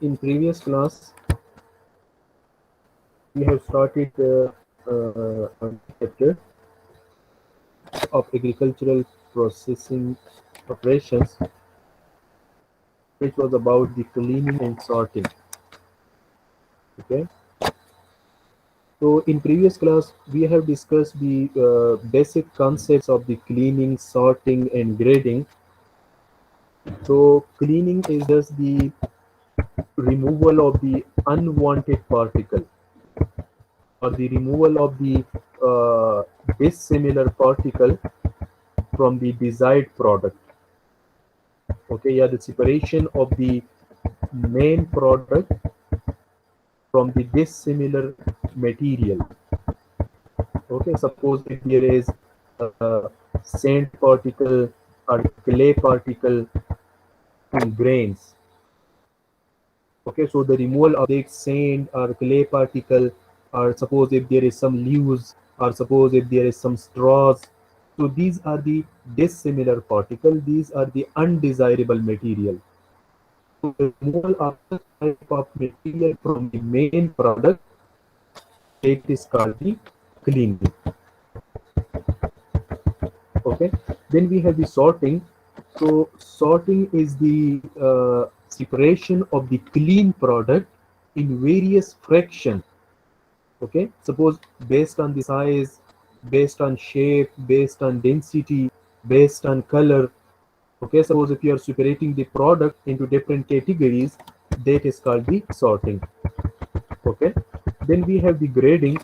in previous class, we have started a chapter of agricultural processing operations, which was about the cleaning and sorting. Okay. So in previous class, we have discussed the basic concepts of the cleaning, sorting, and grading. So cleaning is just the removal of the unwanted particle, or the removal of the dissimilar particle from the desired product. Okay, yeah, the separation of the main product from the dissimilar material. Okay, suppose if there is a sand particle or clay particle in grains. Okay, so the removal of the sand or clay particle, or suppose if there is some leaves, or suppose if there is some straws. So these are the dissimilar particle, these are the undesirable material. So the removal of the type of material from the main product, it is called the cleaning. Okay, then we have the sorting. So sorting is the separation of the clean product in various fractions. Okay, suppose based on the size, based on shape, based on density, based on color. Okay, suppose if you are separating the product into different categories, that is called the sorting. Okay, then we have the grading.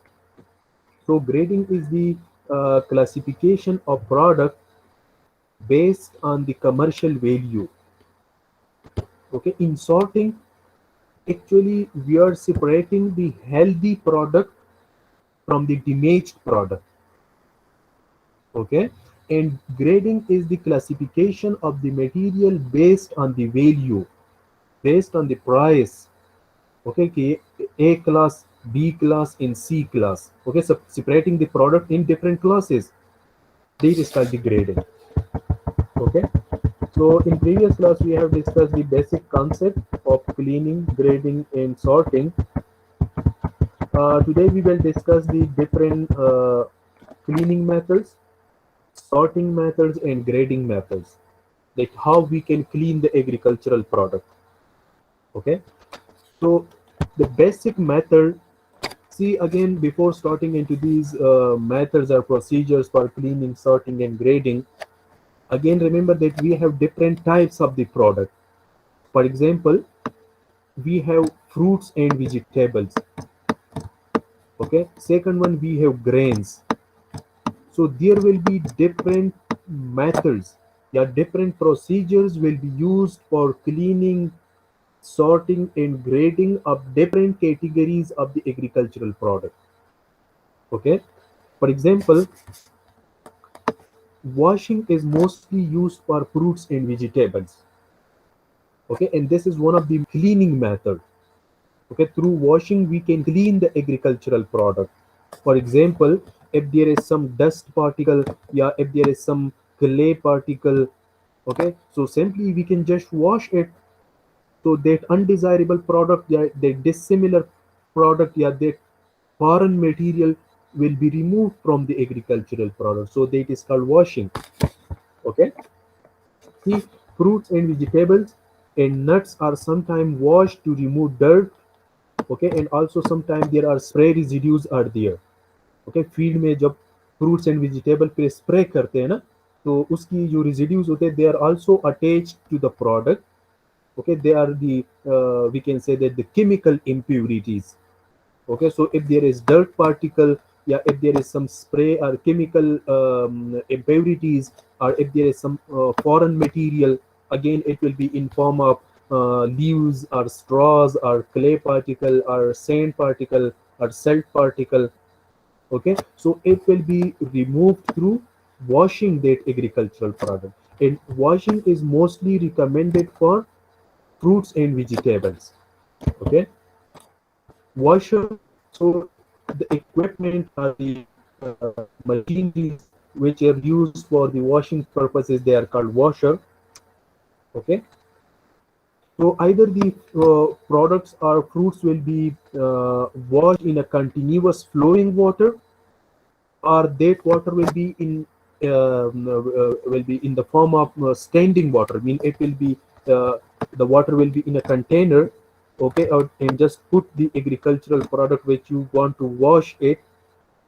So grading is the classification of product based on the commercial value. Okay, in sorting, actually we are separating the healthy product from the damaged product. Okay, and grading is the classification of the material based on the value, based on the price. Okay, A class, B class, and C class. Okay, so separating the product in different classes, this is called the grading. Okay, so in previous class we have discussed the basic concept of cleaning, grading, and sorting. Today we will discuss the different cleaning methods, sorting methods, and grading methods, like how we can clean the agricultural product. Okay, so the basic method, see again before starting into these methods or procedures for cleaning, sorting, and grading, again remember that we have different types of the product. For example, we have fruits and vegetables. Okay, second one, we have grains. So there will be different methods, yeah, different procedures will be used for cleaning, sorting, and grading of different categories of the agricultural product. Okay, for example, washing is mostly used for fruits and vegetables. Okay, and this is one of the cleaning method. Okay, through washing we can clean the agricultural product. For example, if there is some dust particle, yeah, if there is some clay particle, okay, so simply we can just wash it. So that undesirable product, yeah, that dissimilar product, yeah, that foreign material will be removed from the agricultural product. So that is called washing. Okay, see, fruits and vegetables and nuts are sometimes washed to remove dirt. Okay, and also sometimes there are spray residues are there. Okay, field में जब fruits and vegetable पे spray करते हैं ना, तो उसकी जो residues होते हैं, they are also attached to the product. Okay, they are the we can say that the chemical impurities. Okay, so if there is dirt particle, yeah, if there is some spray or chemical impurities, or if there is some foreign material, again it will be in form of leaves or straws or clay particle or sand particle or salt particle. Okay, so it will be removed through washing that agricultural product, and washing is mostly recommended for fruits and vegetables. Okay, washer, so the equipment or the machineries which are used for the washing purposes, they are called washer. Okay, So either the products or fruits will be washed in a continuous flowing water, or that water will be in the form of standing water. I mean, it will be the water will be in a container, okay, and just put the agricultural product which you want to wash it.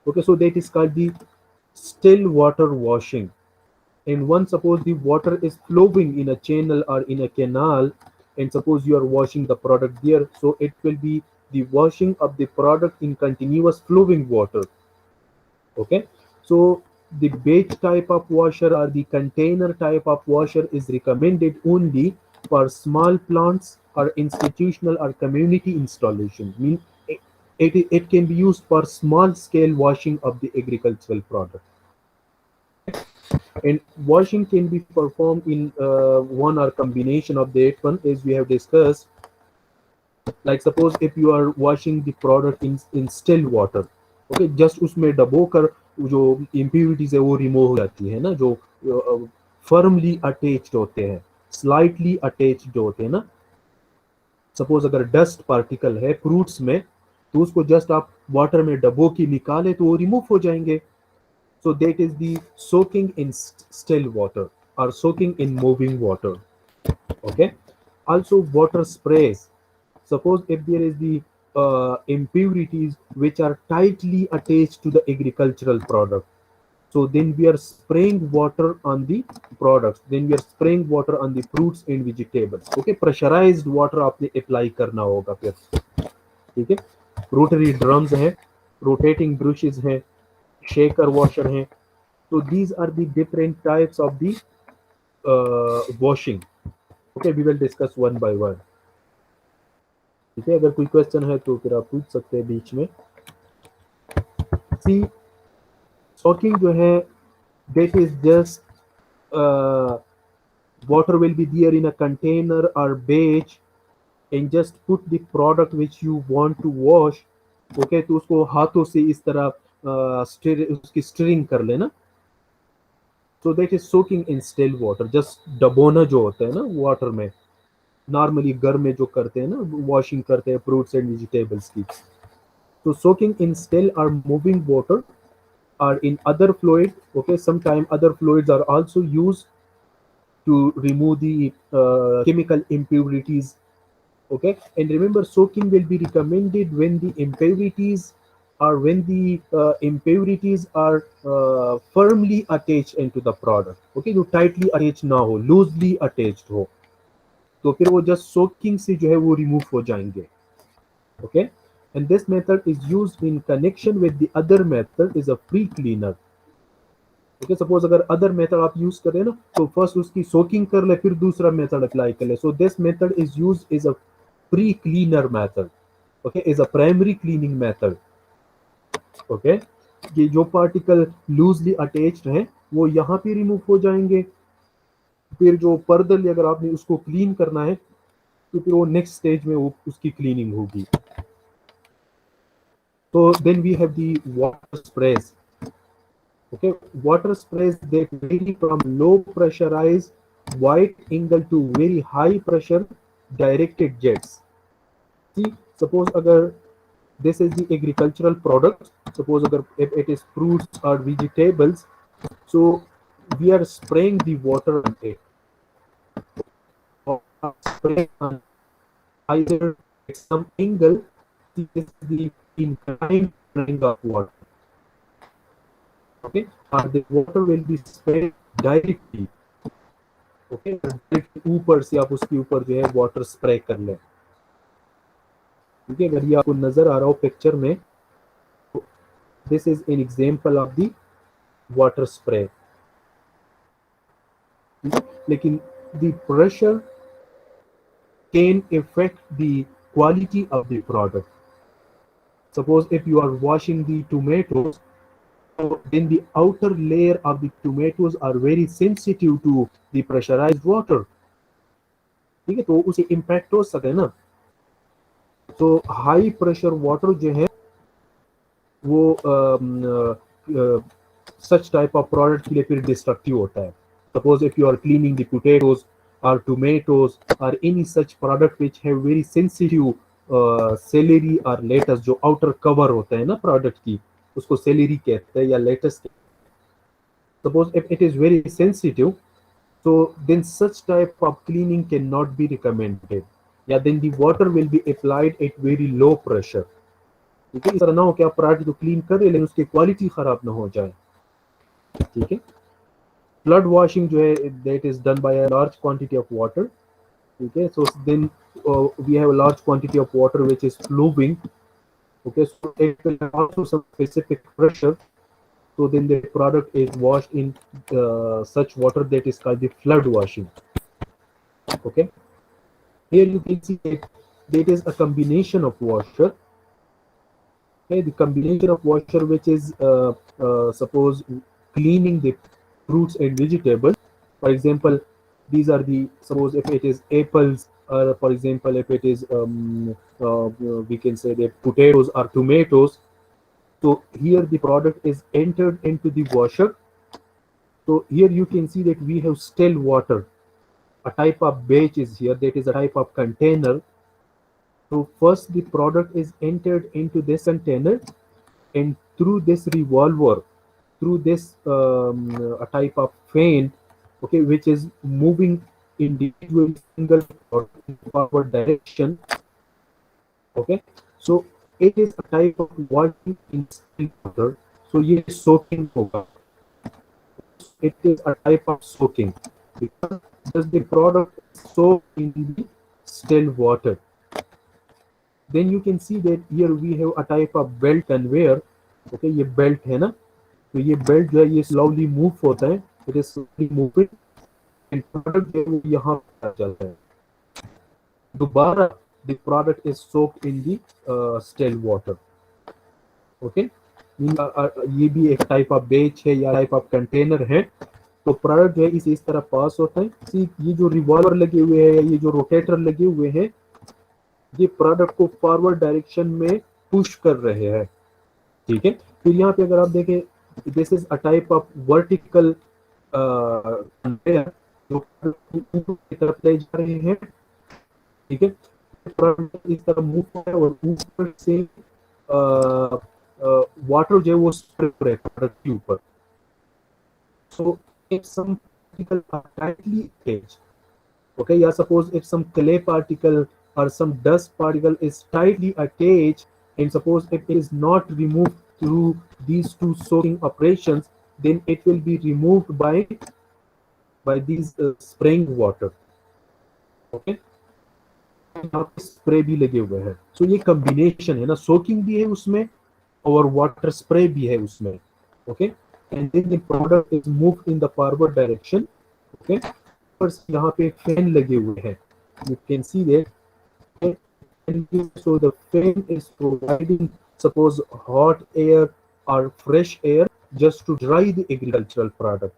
Okay, so that is called the still water washing. And once suppose the water is flowing in a channel or in a canal, and suppose you are washing the product there, so it will be the washing of the product in continuous flowing water. Okay, so the batch type of washer or the container type of washer is recommended only for small plants or institutional or community installation. Mean it can be used for small scale washing of the agricultural product. And washing can be performed in one or combination of that one, as we have discussed. Like suppose if you are washing the product in still water, okay, just उसमें डबोकर जो impurities है वो remove हो जाती है ना, जो firmly attached होते हैं, slightly attached जो होते हैं ना. सपोज अगर डस्ट पार्टिकल है फ्रूट्स में, तो उसको जस्ट आप वाटर में डबो की निकाले तो वो रिमूव हो जाएंगे. So that is the soaking in still water or soaking in moving water. Okay. Also water sprays. Suppose if there is the impurities which are tightly attached to the agricultural product, so then we are spraying water on the products, then we are spraying water on the fruits and vegetables. Okay, pressurized water आपने apply करना होगा फिर. ठीक है, rotary drums हैं, rotating brushes हैं, shaker washer हैं. So these are the different types of the washing. Okay, we will discuss one by one. ठीक है, अगर कोई क्वेश्चन है तो फिर आप पूछ सकते हैं बीच में. सी soaking जो है, that is just water will be there in a container or batch, and just put the product which you want to wash. Okay, तो उसको हाथों से इस तरह उसकी स्टिरिंग कर लेना. So that is soaking in still water. Just डबोना जो होता है ना वाटर में, नॉर्मली घर में जो करते हैं ना, वॉशिंग करते हैं फ्रूट्स एंड वेजिटेबल्स की. So soaking in still or moving water or in other fluid. Okay, sometimes other fluids are also used to remove the chemical impurities. Okay, and remember soaking will be recommended when the impurities or when the impurities are firmly attached into the product. Okay, जो tightly attached ना हो, loosely attached हो, तो फिर वो just soaking से जो है वो remove हो जाएंगे. Okay, and this method is used in connection with the other method is a pre-cleaner. Okay, suppose अगर other method आप use करें ना, तो first उसकी soaking कर ले, फिर दूसरा method apply कर ले. So this method is used as a pre-cleaner method. Okay, is a primary cleaning method. Okay, ये जो पार्टिकल लूजली अटैच्ड हैं वो यहाँ पे रिमूव हो जाएंगे. फिर जो पर्दल अगर आपने उसको क्लीन करना है तो फिर वो नेक्स्ट स्टेज में वो उसकी क्लीनिंग होगी. So then we have the water sprays. Okay, water sprays that vary from low pressurized wide angle to very high pressure directed jets. See, suppose अगर this is the agricultural product, suppose अगर if it is fruits or vegetables, so we are spraying the water on it, or spraying on either at some angle. This is the inclined running of water. Okay, or the water will be sprayed directly. Okay, ऊपर से आप उसके ऊपर जो है water spray कर लें. ठीक है, अगर ये आपको नजर आ रहा हो पिक्चर में, this is an example of the water spray. लेकिन the pressure can affect the quality of the product. Suppose if you are washing the tomatoes, then the outer layer of the tomatoes are very sensitive to the pressurized water. ठीक है, तो उसे impact हो सकता है ना. तो high pressure water जो है वो सच टाइप ऑफ प्रोडक्ट के लिए फिर डिस्ट्रक्टिव होता है. Suppose if you are cleaning the potatoes, or tomatoes or any such product which have very sensitive celery or lettuce, जो outer cover होता है ना product की, उसको celery कहते हैं या lettuce कहते हैं. Suppose if it is very sensitive, so then such type of cleaning cannot be recommended. या then the water will be applied at very low pressure. ठीक है, इस तरह ना हो कि आप प्रोडक्ट तो क्लीन कर रहे हैं लेकिन उसकी क्वालिटी खराब ना हो जाए. ठीक है. फ्लड वॉशिंग जो है that is done by a large quantity of water. ठीक है. So then we have a large quantity of water which is flowing. Okay, so it will have also some specific pressure. So then the product is washed in such water that is called the flood washing. Okay. Here you can see that is a combination of washer. Okay, the combination of washer which is suppose cleaning the fruits and vegetables. For example, these are the, suppose if it is apples, or for example if it is we can say that potatoes or tomatoes. So here the product is entered into the washer. So here you can see that we have still water. A type of batch is here, that is a type of container. So first the product is entered into this container, and through this revolver, through this a type of fan, okay, which is moving individual single product in forward direction. Okay, so it is a type of washing in still water. So ये soaking होगा. It is a type of soaking because does the product soak in the still water. Then you can see that here we have a type of belt conveyor. Okay, ये belt है ना, तो ये belt जो है ये slowly move होता है. It is slowly moving and product जो है वो यहाँ पर चलता है. दोबारा the product is soaked in the still water. Okay, ये भी एक type of batch है या type of container है. तो प्रोडक्ट जो है इस तरह पास होता है. ये जो रिवॉल्वर लगे हुए हैं, ये जो रोटेटर लगे हुए हैं, ये प्रोडक्ट को फॉरवर्ड डायरेक्शन में पुश कर रहे हैं. ठीक है. फिर यहाँ पे अगर आप देखें, this is a type of vertical conveyor जो ऊपर की तरफ ले जा रहे हैं. ठीक है. प्रोडक्ट इस तरह मूव हो रहा है और ऊपर से वाटर जो है वो स्प्रे हो रहा है प्रोडक्ट के ऊपर. So if some particle are tightly attached, okay, yeah, suppose if some clay particle or some dust particle is tightly attached, and suppose if it is not removed through these two soaking operations, then it will be removed by these spraying water. Okay, यहाँ पे spray भी लगे हुए हैं. So ये combination है ना, soaking भी है उसमें और वाटर स्प्रे भी है उसमें. Okay, and then the product is moved in the forward direction. Okay, first यहाँ पे fan लगे हुए हैं. You can see that. Okay? So the fan is providing suppose hot air or fresh air just to dry the agricultural product.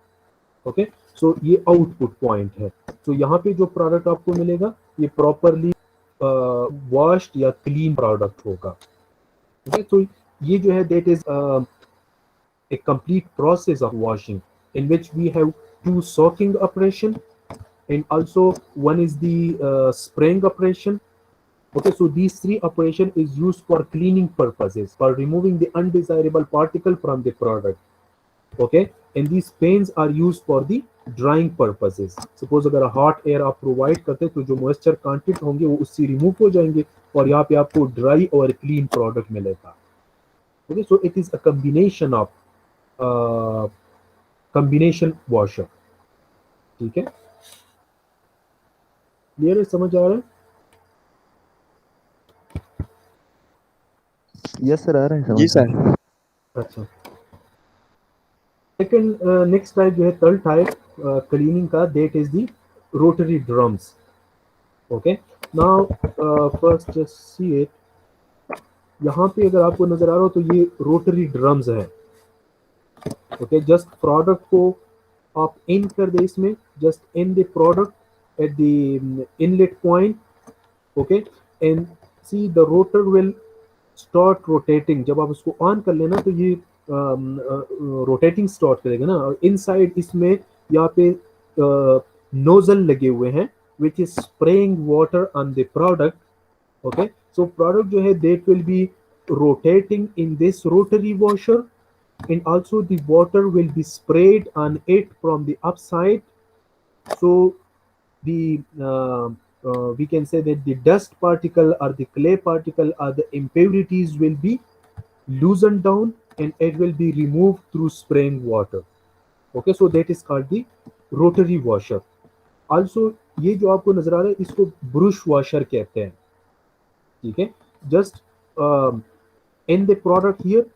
Okay, so ये output point है. So यहाँ पे जो product आपको मिलेगा ये properly washed या clean product होगा. Okay, so ये जो है that is a complete process of washing in which we have two soaking operation and also one is the spraying operation. Okay, so these three operation is used for cleaning purposes, for removing the undesirable particle from the product. Okay, and these fans are used for the drying purposes. Suppose अगर hot air आप provide करते तो जो moisture content होंगे वो उससे remove हो जाएंगे और यहाँ पे आपको dry और clean product मिलेगा. Okay, so it is a combination of combination washer. ठीक है, क्लियर है, समझ आ रहा है? यस सर, आ रहा है समझ. जी सर. अच्छा, सेकंड नेक्स्ट टाइप जो है थर्ड टाइप क्लीनिंग का, that is the rotary drums. Okay, now first just see it. यहाँ पे अगर आपको नजर आ रहा हो तो ये रोटरी ड्रम्स है. ओके, जस्ट प्रोडक्ट को आप इन कर दे इसमें, just in the product at the inlet point. Okay, and see the rotor will start rotating. जब आप उसको ऑन कर लेना तो ये रोटेटिंग स्टार्ट करेगा ना, और इनसाइड इसमें यहाँ पे nozzle लगे हुए हैं which is spraying water on the product. Okay, so product जो है that will be rotating in this rotary washer, and also the water will be sprayed on it from the upside. So the we can say that the dust particle or the clay particle or the impurities will be loosened down and it will be removed through spraying water. Okay, so that is called the rotary washer. Also ये जो आपको नजर आ रहा है इसको brush washer कहते हैं. ठीक है, just in the product here.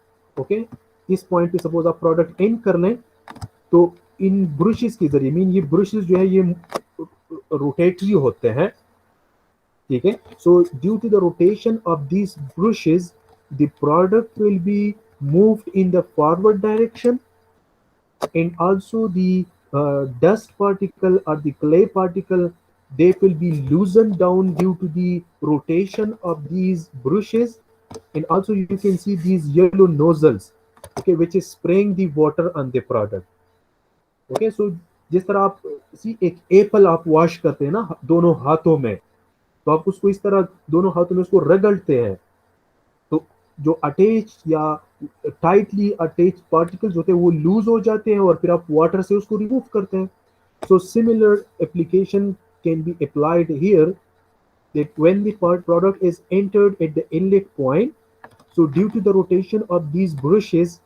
Okay, इस पॉइंट पे सपोज आप प्रोडक्ट एंड कर लें तो इन ब्रशेस के जरिए, मीन ये ब्रशेस जो है ये रोटेटरी होते हैं. ठीक है, so due to the rotation of these brushes the product will be moved in the forward direction, and also the dust particle or the clay particle, they will be loosened down due to the rotation of these brushes. And also you can see these yellow nozzles, okay, which is spraying the water on the product. Okay, so जिस तरह आप सी एक Apple आप wash करते हैं ना दोनों हाथों में, तो आप उसको इस तरह दोनों हाथों में उसको रगड़ते हैं, तो जो अटैच या टाइटली अटैच पार्टिकल्स होते हैं वो लूज हो जाते हैं और फिर आप वाटर से उसको रिमूव करते हैं. So similar application can be applied here, that when the product is entered at the inlet point, so due to the rotation of these brushes,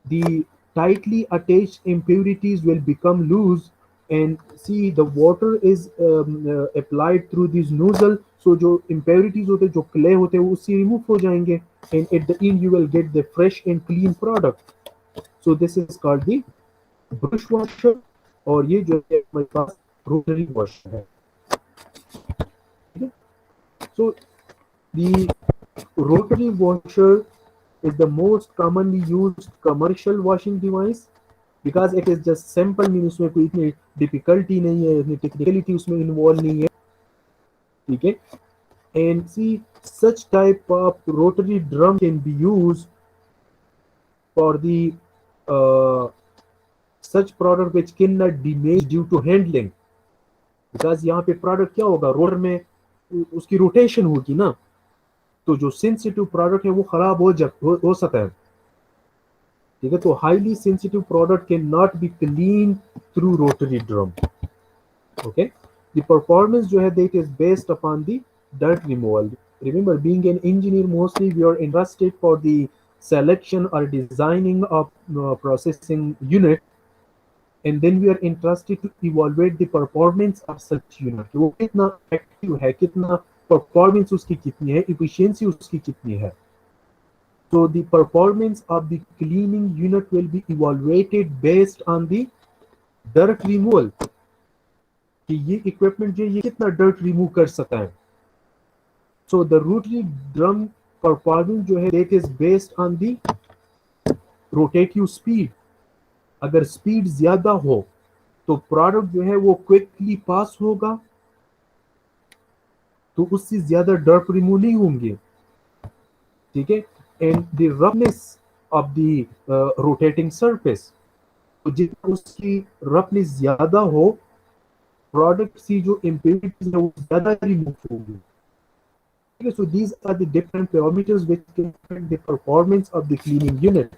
the tightly attached impurities will become loose, and see the water is applied through this nozzle. So जो impurities होते हैं, जो clay होते हैं, वो उससे remove हो जाएंगे, and at the end you will get the fresh and clean product. So this is called the brush washer, और ये जो है हमारे पास rotary washer है. So the rotary washer is the most commonly used commercial washing device because it is just simple, mean उसमें कोई इतनी difficulty नहीं है, इतनी टेक्निकलिटी उसमें इन्वॉल्व नहीं है. ठीक है, and see such type of rotary drum can be used for the such product which cannot be made due to handling, because यहाँ पे प्रोडक्ट क्या होगा, रोटर में उसकी रोटेशन होगी ना, तो जो सेंसिटिव प्रोडक्ट है वो खराब हो सकता है. ठीक है, तो highly sensitive product can not be clean through rotary drum. Okay, the performance जो है that is based upon the dirt removal. Remember, being an engineer mostly we are interested for the selection or designing of processing unit, and then we are interested to evaluate the performance of such unit. वो कितना active है, कितना performance उसकी कितनी है, efficiency उसकी कितनी है. So the performance of the cleaning unit will be evaluated based on the dirt removal, कि ये इक्विपमेंट जो ये कितना डर्ट रिमूव कर सकता है. So the rotary drum performance जो है that is based on the rotative speed. अगर स्पीड ज्यादा हो तो प्रोडक्ट जो है वो क्विकली पास होगा, तो उससे ज्यादा डर्ट रिमूव नहीं होंगे. ठीक है, and the roughness of the rotating surface, तो जितना उसकी रफनेस ज्यादा हो, प्रोडक्ट की जो इम्प्योरिटीज है वो ज्यादा रिमूव होंगी. So these are the different parameters which can affect the performance of the cleaning unit.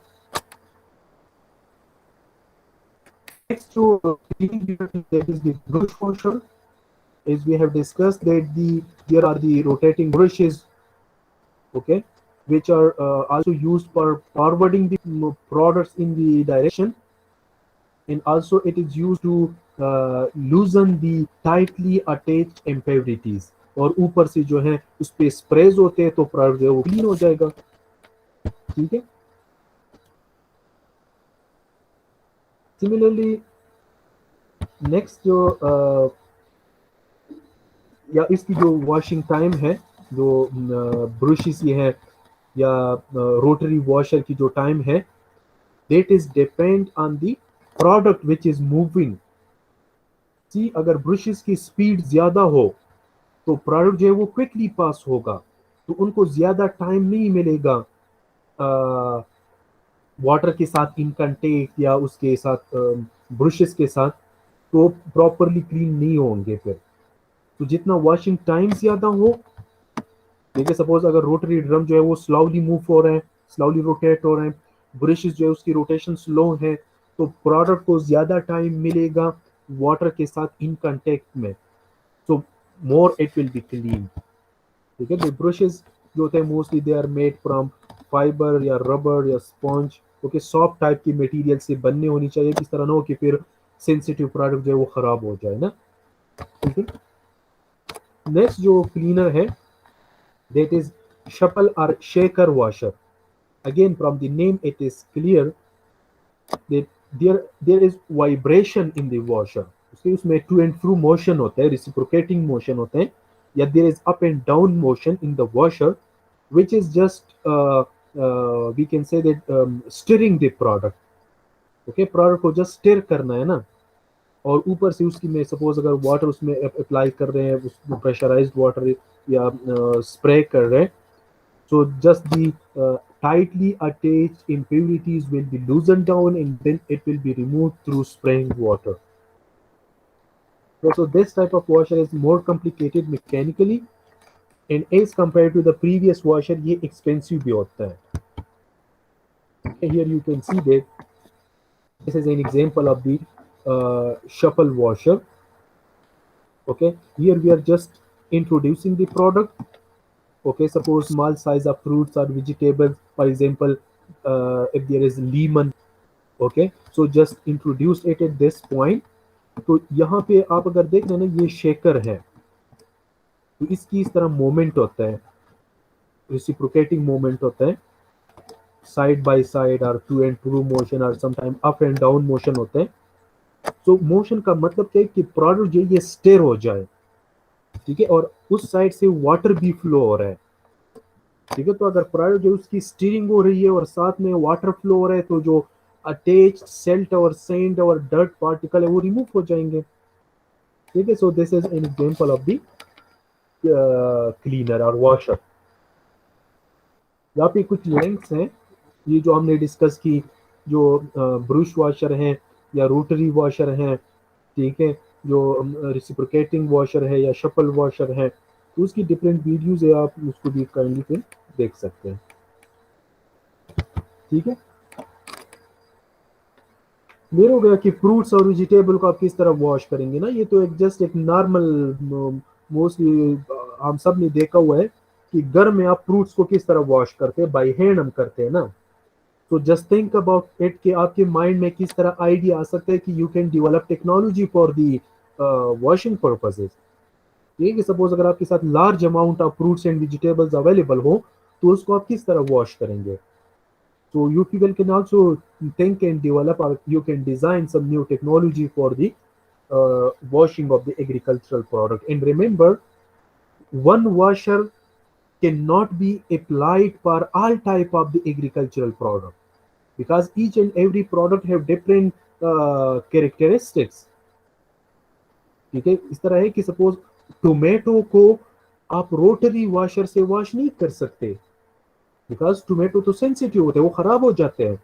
Next to cleaning unit, that is the brush washer. As we have discussed that there are the rotating brushes, okay, which are also used for forwarding the products in the direction, and also it is used to loosen the tightly attached impurities. और ऊपर से जो है उस पे sprays होते हैं तो प्रोडक्ट जो है वो क्लीन हो जाएगा. ठीक है, सिमिलरली नेक्स्ट जो या इसकी जो वॉशिंग टाइम है, जो ब्रशेस ये है या रोटरी वॉशर की जो टाइम है, that is depend on the product which is moving. See अगर ब्रशेस की स्पीड ज्यादा हो तो प्रोडक्ट जो है वो क्विकली पास होगा, तो उनको ज्यादा टाइम नहीं मिलेगा वाटर के साथ इन कांटेक्ट या उसके साथ ब्रशेस के साथ, तो प्रॉपरली क्लीन नहीं होंगे फिर। तो जितना वॉशिंग टाइम ज्यादा हो, देखिए सपोज अगर रोटरी ड्रम जो है वो स्लोली मूव हो रहे हैं, स्लोली रोटेट हो रहे हैं, ब्रशेस जो है उसकी रोटेशन स्लो है, तो प्रोडक्ट को ज्यादा टाइम मिलेगा वाटर के साथ इन कांटेक्ट में, so more it will be clean। ठीक है, the brushes जो होते हैं mostly they are made from fibre या रबर या स्पॉन्ज, ओके, सॉफ्ट टाइप की मटेरियल से बनने होनी चाहिए, इस तरह ना हो कि फिर सेंसिटिव प्रोडक्ट जो है वो खराब हो जाए ना। ठीक है, नेक्स्ट जो क्लीनर है that is shuffle or shaker washer। Again from the name it is clear that there is vibration in the washer। उसमें टू एंड फ्रू मोशन होता है, रिसिप्रोकेटिंग मोशन होते हैं, या there is up and down motion in the washer which is just we can say that stirring the product। Okay, product को just stir करना है ना, और ऊपर से उसकी में सपोज अगर वाटर उसमें अप्लाई कर रहे हैं, उसमें प्रेशराइज्ड वाटर या स्प्रे कर रहे हैं, so just the tightly attached impurities will be loosened down and then it will be removed through spraying water। So this type of washer is more complicated mechanically and as compared to the previous washer ये expensive भी होता है। Okay, here you can see that this is an example of the shuffle washer। Okay, here we are just introducing the product। Okay, suppose small size of fruits or vegetables, for example if there is lemon, okay, so just introduce it at this point। तो यहाँ पे आप अगर देख रहे हैं ना, ये शेकर है, तो इसकी इस तरह मोमेंट होता है, रिसिप्रोकेटिंग मोमेंट होता है, साइड बाय साइड और टू एंड थ्रू मोशन और sometime up and down motion होते हैं। तो मोशन का मतलब क्या है कि प्रोडक्ट जो ये स्टेर हो जाए, ठीक है, और उस साइड से वाटर भी फ्लो हो रहा है। ठीक है, तो अगर प्रोडक्ट जो उसकी स्टीयरिंग हो रही है और साथ में वाटर फ्लो हो रहा है, तो जो अटैच्ड सेल्ट और सेंड और डर्ट पार्टिकल है वो रिमूव हो जाएंगे। ठीक है, so this is an example of the cleaner और वॉशर। यहाँ पे कुछ लेंथ्स हैं, ये जो हमने डिस्कस की, जो ब्रश वॉशर हैं या रोटरी वॉशर हैं, ठीक है, जो रिसिप्रोकेटिंग वॉशर है या शफल वॉशर है, तो उसकी डिफरेंट वीडियोस है, आप उसको भी काइंडली फिर देख सकते हैं। ठीक है, क्लियर हो गया कि फ्रूट्स और वेजिटेबल को आप किस तरह वॉश करेंगे ना। ये तो एक जस्ट एक नॉर्मल, मोस्टली हम सब ने देखा हुआ है कि घर में आप फ्रूट्स को किस तरह वॉश करते हैं, बाय हैंड हम करते हैं ना। तो जस्ट थिंक अबाउट इट कि आपके माइंड में किस तरह आइडिया आ सकता है कि you can develop technology for the washing purposes. ये कि सपोज अगर आपके साथ large amount of fruits and vegetables available हो, तो उसको आप किस तरह वॉश करेंगे। So you people can also think and develop, or you can design some new technology for the washing of the agricultural product। And remember, one washer cannot be applied for all type of the agricultural product, because each and every product have different characteristics। ठीक है, इस तरह है कि suppose tomato को आप rotary washer से wash नहीं कर सकते, बिकॉज टोमेटो तो सेंसिटिव होते हैं, वो खराब हो जाते हैं।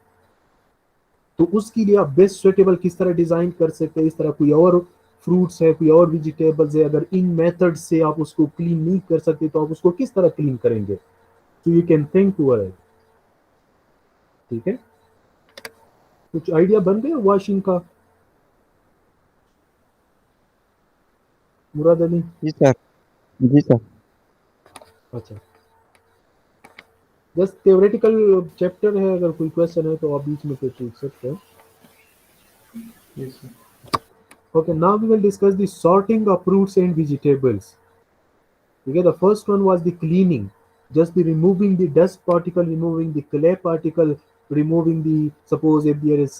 तो उसके लिए आप बेस्ट सुटेबल किस तरह डिजाइन कर सकते हैं। इस तरह कोई और फ्रूट्स है, कोई और वेजिटेबल्स है, अगर इन मेथड से आप उसको क्लीन नहीं कर सकते, तो आप उसको किस तरह क्लीन करेंगे। तो you can think to it. ठीक है, कुछ आइडिया बन गया वॉशिंग का, मुराद अली? जी सर। जी सर। अच्छा, जस्ट थ्योरेटिकल चैप्टर है, अगर कोई क्वेश्चन है तो आप बीच में पूछ सकते हैं। Yes, sir. Okay, now we will discuss the sorting of fruits and vegetables। Okay, the first one was the cleaning, just the removing the dust particle, removing the clay particle, removing the, suppose if there is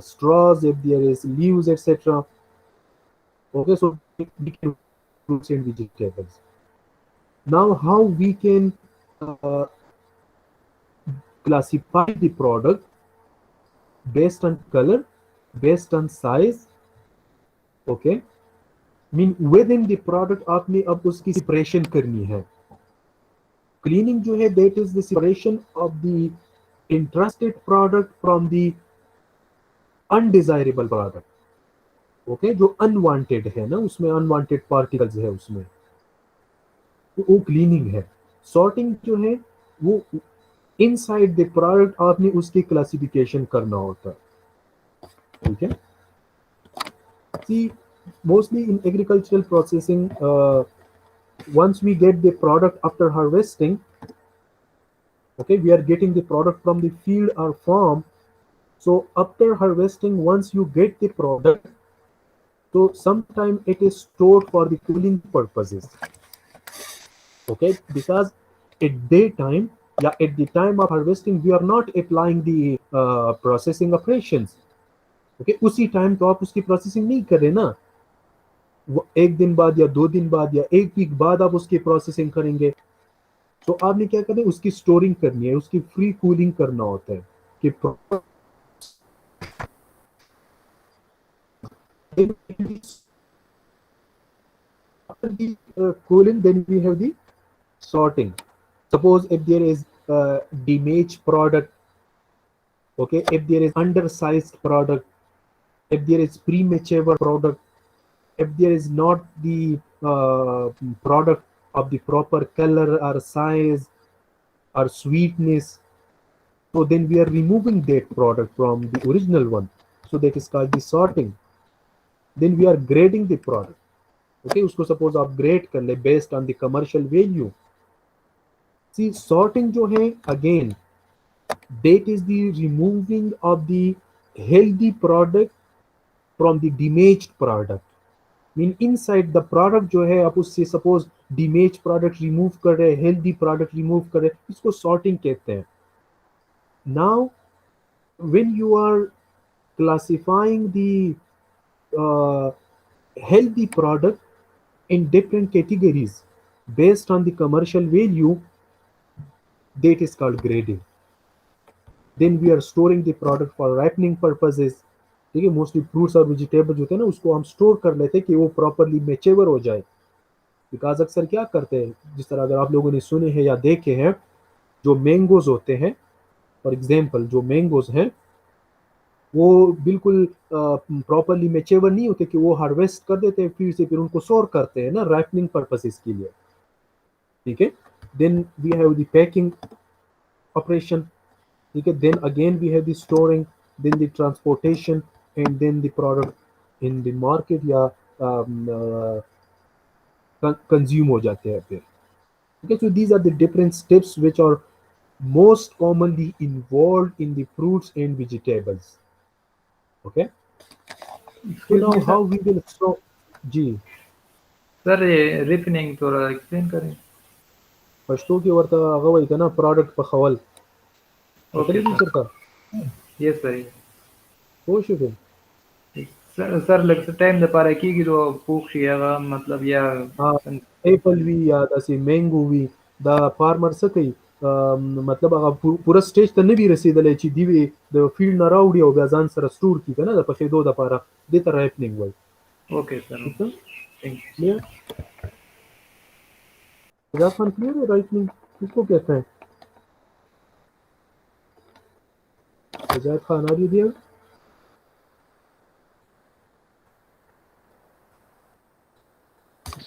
straws, if there is leaves, etc. Okay, so we can fruits and vegetables। Now how we can uh, classify the product based on color, based on size। Okay, mean with in the product आपने अब उसकी separation करनी है। Cleaning जो है that is the separation of the interested product from the undesirable product. Okay, जो unwanted है ना, उसमें अनवांटेड पार्टिकल्स है उसमें, तो वो क्लीनिंग है। सॉर्टिंग जो है वो इनसाइड द प्रोडक्ट आपने उसकी क्लासिफिकेशन करना होता है, ठीक है। See mostly in agricultural processing, once we get the product after harvesting, okay, we are getting the product from the field or farm. So after harvesting, once you get the product, so sometime it is stored for the cooling purposes, okay, because at daytime, yeah, at the time of harvesting we are not applying the processing operations, okay, उसी time तो आप उसकी processing नहीं कर रहे ना, एक दिन बाद या 2 दिन बाद या एक वीक बाद आप उसकी प्रोसेसिंग करेंगे। तो आपने क्या करना है, उसकी स्टोरिंग करनी है, उसकी फ्री कूलिंग करना होता है कि after the cooling, then we have the sorting. Suppose if there is damaged product, okay, if there is undersized product, if there is premature product, if there is not the product of the proper color or size or sweetness, so then we are removing that product from the original one. So that is called the sorting. Then we are grading the product. Okay, उसको suppose आप grade कर ले based on the commercial value. See, sorting जो है again, that is the removing of the healthy product from the damaged product. Mean inside the product जो है आप उससे suppose damaged product remove कर रहे हैं, healthy product remove कर रहे हैं, इसको sorting कहते हैं. Now when you are classifying the healthy product in different categories based on the commercial value, that is called grading. Then we are storing the product for ripening purposes. ठीक है, mostly fruits और vegetables होते हैं ना, उसको हम store कर लेते हैं कि वो प्रॉपरली मैच्योर हो जाए। बिकॉज अक्सर क्या करते हैं, जिस तरह अगर आप लोगों ने सुने हैं या देखे हैं, जो मैंगोज होते हैं, फॉर एग्जांपल जो मैंगोज हैं वो बिल्कुल प्रॉपरली मैच्योर नहीं होते कि वो हार्वेस्ट कर देते हैं फिर से, फिर उनको स्टोर करते हैं ना राइपनिंग पर्पसेस के लिए, ठीक है। Then we have the packing operation, ठीक है। Then again we have the storing, then the transportation and then the product in the market या कंज्यूम हो जाते हैं फिर, ठीक है। So these are the different steps which are most commonly involved in the fruits and vegetables, okay. So Excuse now me, how sir. we will so जी sir ये refining थोड़ा एक्सप्लेन करें. पश्तो की वर्ता अगवई का ना प्रोडक्ट पखवल ओके अकली सर. सर का yes sir. तो शुरू सर सर लग टाइम द पारा की जो पूछ या मतलब या हाँ एप्पल वी या दसी मैंगो वी द फार्मर सकई मतलब अगर पूरा स्टेज तन्ने भी रसीदले ची दिवे द फील्ड ना राउडी हो गया सर स्टोर की ना द पखे दो द पारा देता रैपनिंग वल ओके सर. ठीक है थैंक क्लियर। राजस्थान क्लियर है राइटनिंग किसको कहते हैं, हिदायत खान आ रही है।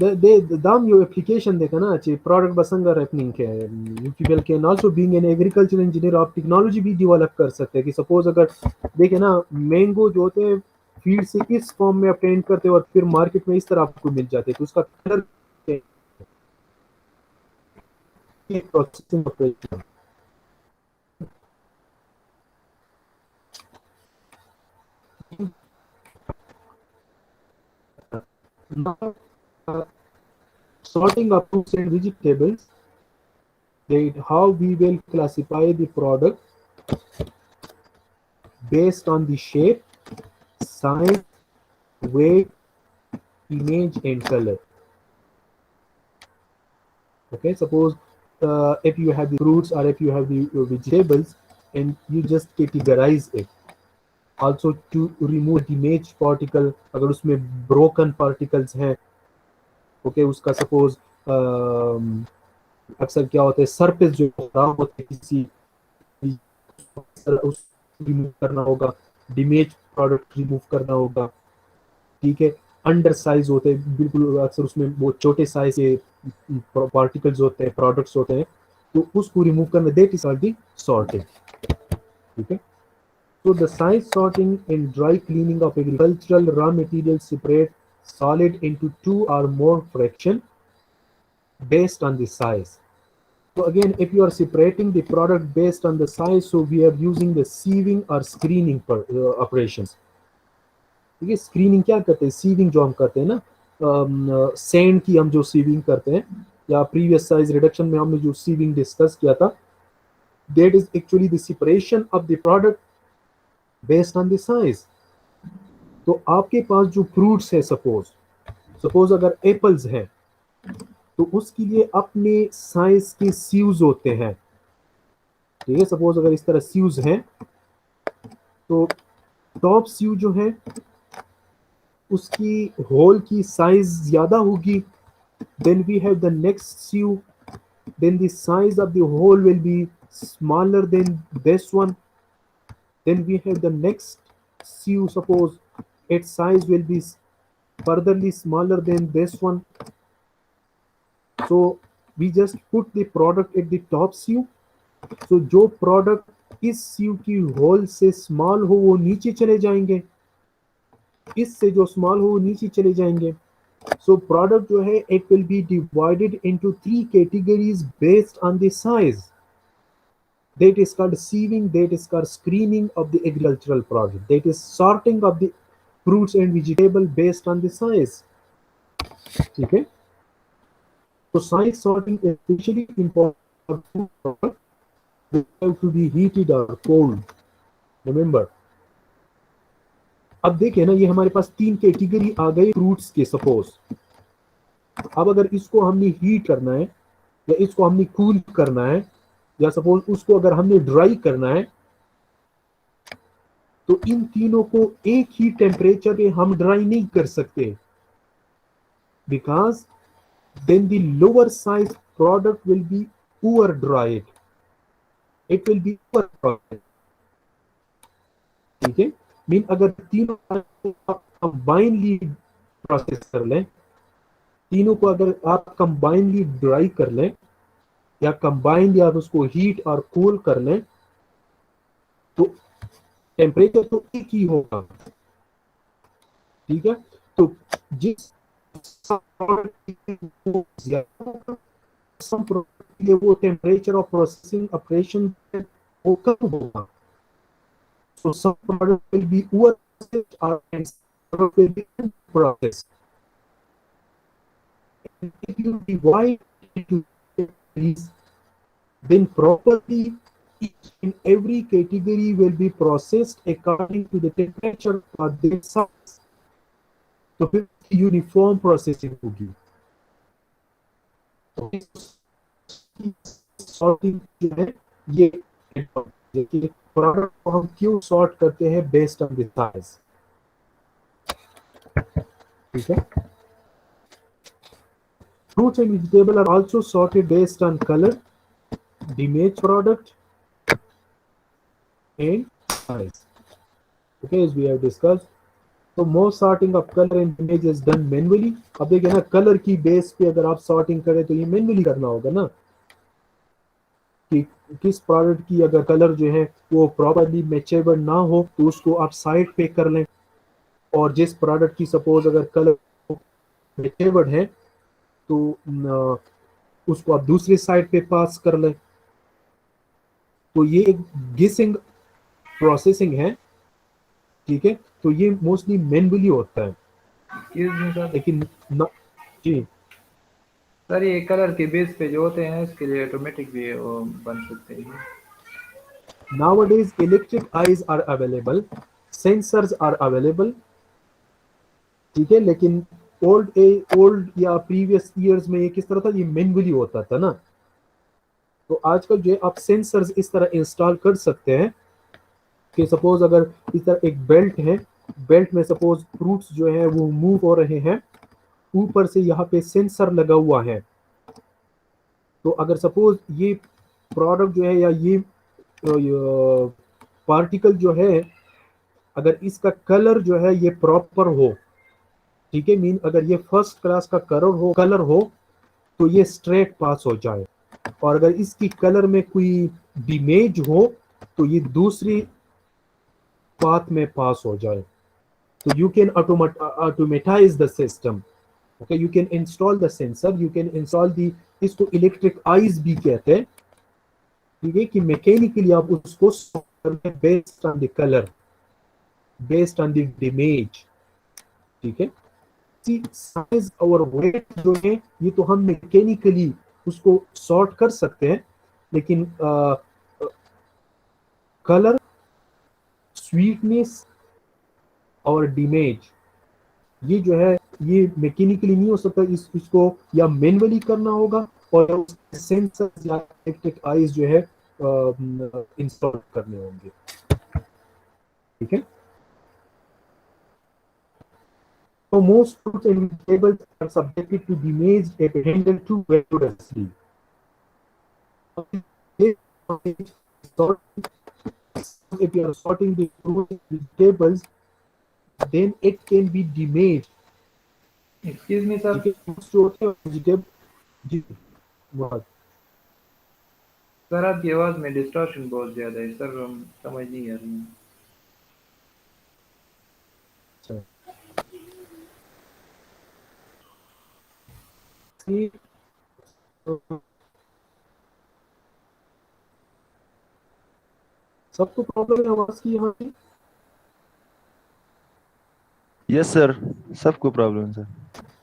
the dam your application देखा ना अच्छी प्रोडक्ट बसंगा रैपनिंग के you people can also being an agricultural engineer आप टेक्नोलॉजी भी डेवलप कर सकते हैं कि सपोज अगर देखे ना मैंगो जो होते हैं फील्ड से इस फॉर्म में अपटेन करते हैं और फिर मार्केट में इस तरह आपको मिल जाते हैं तो उसका colour processing operation sorting of fruits and vegetables, that how we will classify the product based on the shape, size, weight, image and color. Okay, suppose if you have the fruits or if you have the vegetables and you just categorize it, also to remove damaged particle, अगर उसमें broken particles हैं, okay, उसका suppose अक्सर क्या होता है surface जो खराब होता है किसी उस रिमूव करना होगा, डैमेज प्रोडक्ट रिमूव करना होगा, ठीक है। अंडर साइज होते हैं बिल्कुल, अक्सर उसमें वो छोटे साइज के पार्टिकल्स होते हैं, प्रोडक्ट्स होते हैं, तो उसको रिमूव करना, that is called the sorting, ठीक है। So the size sorting and dry cleaning of agricultural raw materials separate solid into two or more fraction based on the size. So again, if you are separating the product based on the size, so we are using the sieving or screening operations. ठीक है, screening क्या करते हैं, sieving जो हम करते हैं ना, सैंड की हम जो सीविंग करते हैं, या प्रीवियस साइज रिडक्शन में हमने जो सीविंग डिस्कस किया था, that is actually the separation of the product based on the size. तो आपके पास जो फ्रूट्स है, सपोज अगर एप्पल्स हैं, तो उसके लिए अपने साइज के सीव्स होते हैं, ठीक है। सपोज अगर इस तरह सीव्स हैं, तो टॉप सीव जो है उसकी होल की साइज ज्यादा होगी, then we have the next sieve, then the size of the hole will be smaller than this one, then we have the next sieve, suppose its size will be furtherly smaller than this one, so we just put the product at the top sieve, so जो product इस सीव की whole से small हो वो नीचे चले जाएंगे, इससे जो स्मॉल हो वो नीचे चले जाएंगे। So product जो है, it will be divided into 3 categories based on the size. That is called sieving, that is called screening of the agricultural product, that is sorting of the fruits and vegetable based on the size, ठीक है। So size sorting is especially important for food product, they have to be heated or cold, remember। अब देखें ना, ये हमारे पास 3 category आ गई fruits के, suppose अब अगर इसको हमने हीट करना है, या इसको हमने कूल करना है, या सपोज उसको अगर हमने ड्राई करना है, तो इन तीनों को एक ही टेम्परेचर पे हम ड्राई नहीं कर सकते, because then the lower size product will be over dried, it will be over dried, ठीक है। मीन अगर तीनों कंबाइनली प्रोसेस कर लें, तीनों को अगर आप कंबाइनली ड्राई कर लें, या कंबाइंड आप उसको हीट और कूल कर लें, तो टेम्परेचर तो एक ही होगा, ठीक है। तो जिस प्रोडक्ट के लिए वो टेम्परेचर ऑफ प्रोसेसिंग ऑपरेशन वो कम होगा, so some product will be over processed or product will be processed. If you divide into categories, then properly each and every category will be processed according to the temperature or the size. तो फिर uniform processing होगी। Sorting जो है, ये product को हम क्यों sort करते हैं बेस्ड ऑन द साइज, ठीक है। Fruits and vegetables are also sorted based on color, damaged product, and size. Okay, as we have discussed. So most sorting of color and image is done manually. अब देखिए ना, colour की base पे अगर आप sorting करें तो ये मैनुअली करना होगा ना, कि किस प्रोडक्ट की अगर कलर जो है वो प्रॉपर्ली मैचेबल ना हो तो उसको आप साइड पे कर लें, और जिस प्रोडक्ट की सपोज अगर कलर मैचेबल है तो उसको आप दूसरे साइड पे पास कर लें। तो ये एक गेसिंग प्रोसेसिंग है, ठीक है। तो ये मोस्टली मैनुअली होता है, लेकिन जी सर ये कलर के बेस पे जो होते हैं इसके लिए ऑटोमेटिक भी वो बन सकते हैं। Nowadays electric eyes are available, sensors are available, ठीक है। लेकिन ओल्ड या प्रीवियस ईयर्स में ये किस तरह था, ये मैनुअली होता था ना। तो आजकल जो है आप सेंसर्स इस तरह इंस्टॉल कर सकते हैं कि सपोज अगर इस तरह एक बेल्ट है, बेल्ट में सपोज फ्रूट्स जो है वो मूव हो रहे हैं, ऊपर से यहाँ पे सेंसर लगा हुआ है, तो अगर सपोज ये प्रोडक्ट जो है या ये पार्टिकल जो है, अगर इसका कलर जो है ये प्रॉपर हो, ठीक है, मीन अगर ये फर्स्ट क्लास का कलर हो तो ये स्ट्रेट पास हो जाए, और अगर इसकी कलर में कोई डिमेज हो तो ये दूसरी पाथ में पास हो जाए। तो you can automatize the system. Okay, you can install the sensor, you can install दी, इसको इलेक्ट्रिक आईज भी कहते हैं, ठीक है, कि मैकेनिकली आप उसको based on the colour, based on the image, ठीक है। साइज और वेट जो है ये तो हम मैकेनिकली उसको सॉर्ट कर सकते हैं, लेकिन कलर, स्वीटनेस और डिमेज ये जो है ये मैकेनिकली नहीं हो सकता, इसको या मैनुअली करना होगा और सेंसर या इलेक्ट्रिक आईज जो है इंस्टॉल करने होंगे, ठीक है। So most fruits and vegetables are subjected to damage if handled too vigorously. If you are sorting the fruits and vegetables, then it can be damaged. Excuse me sir, ठीक है, fruits जो होते हैं vegetable जी बहुत sir आपकी आवाज़ में distortion बहुत ज़्यादा है सर, समझ नहीं आ रही है। अच्छा See, सबको प्रॉब्लम है आवाज की यहाँ पे? यस सर, सबको प्रॉब्लम है सर।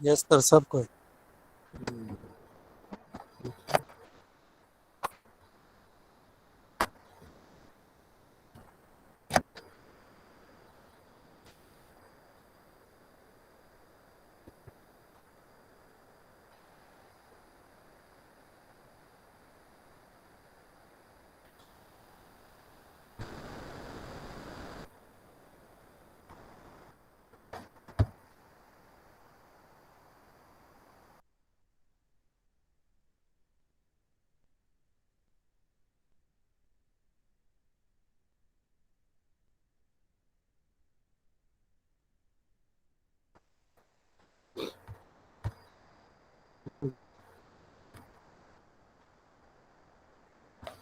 यस सर, सबको।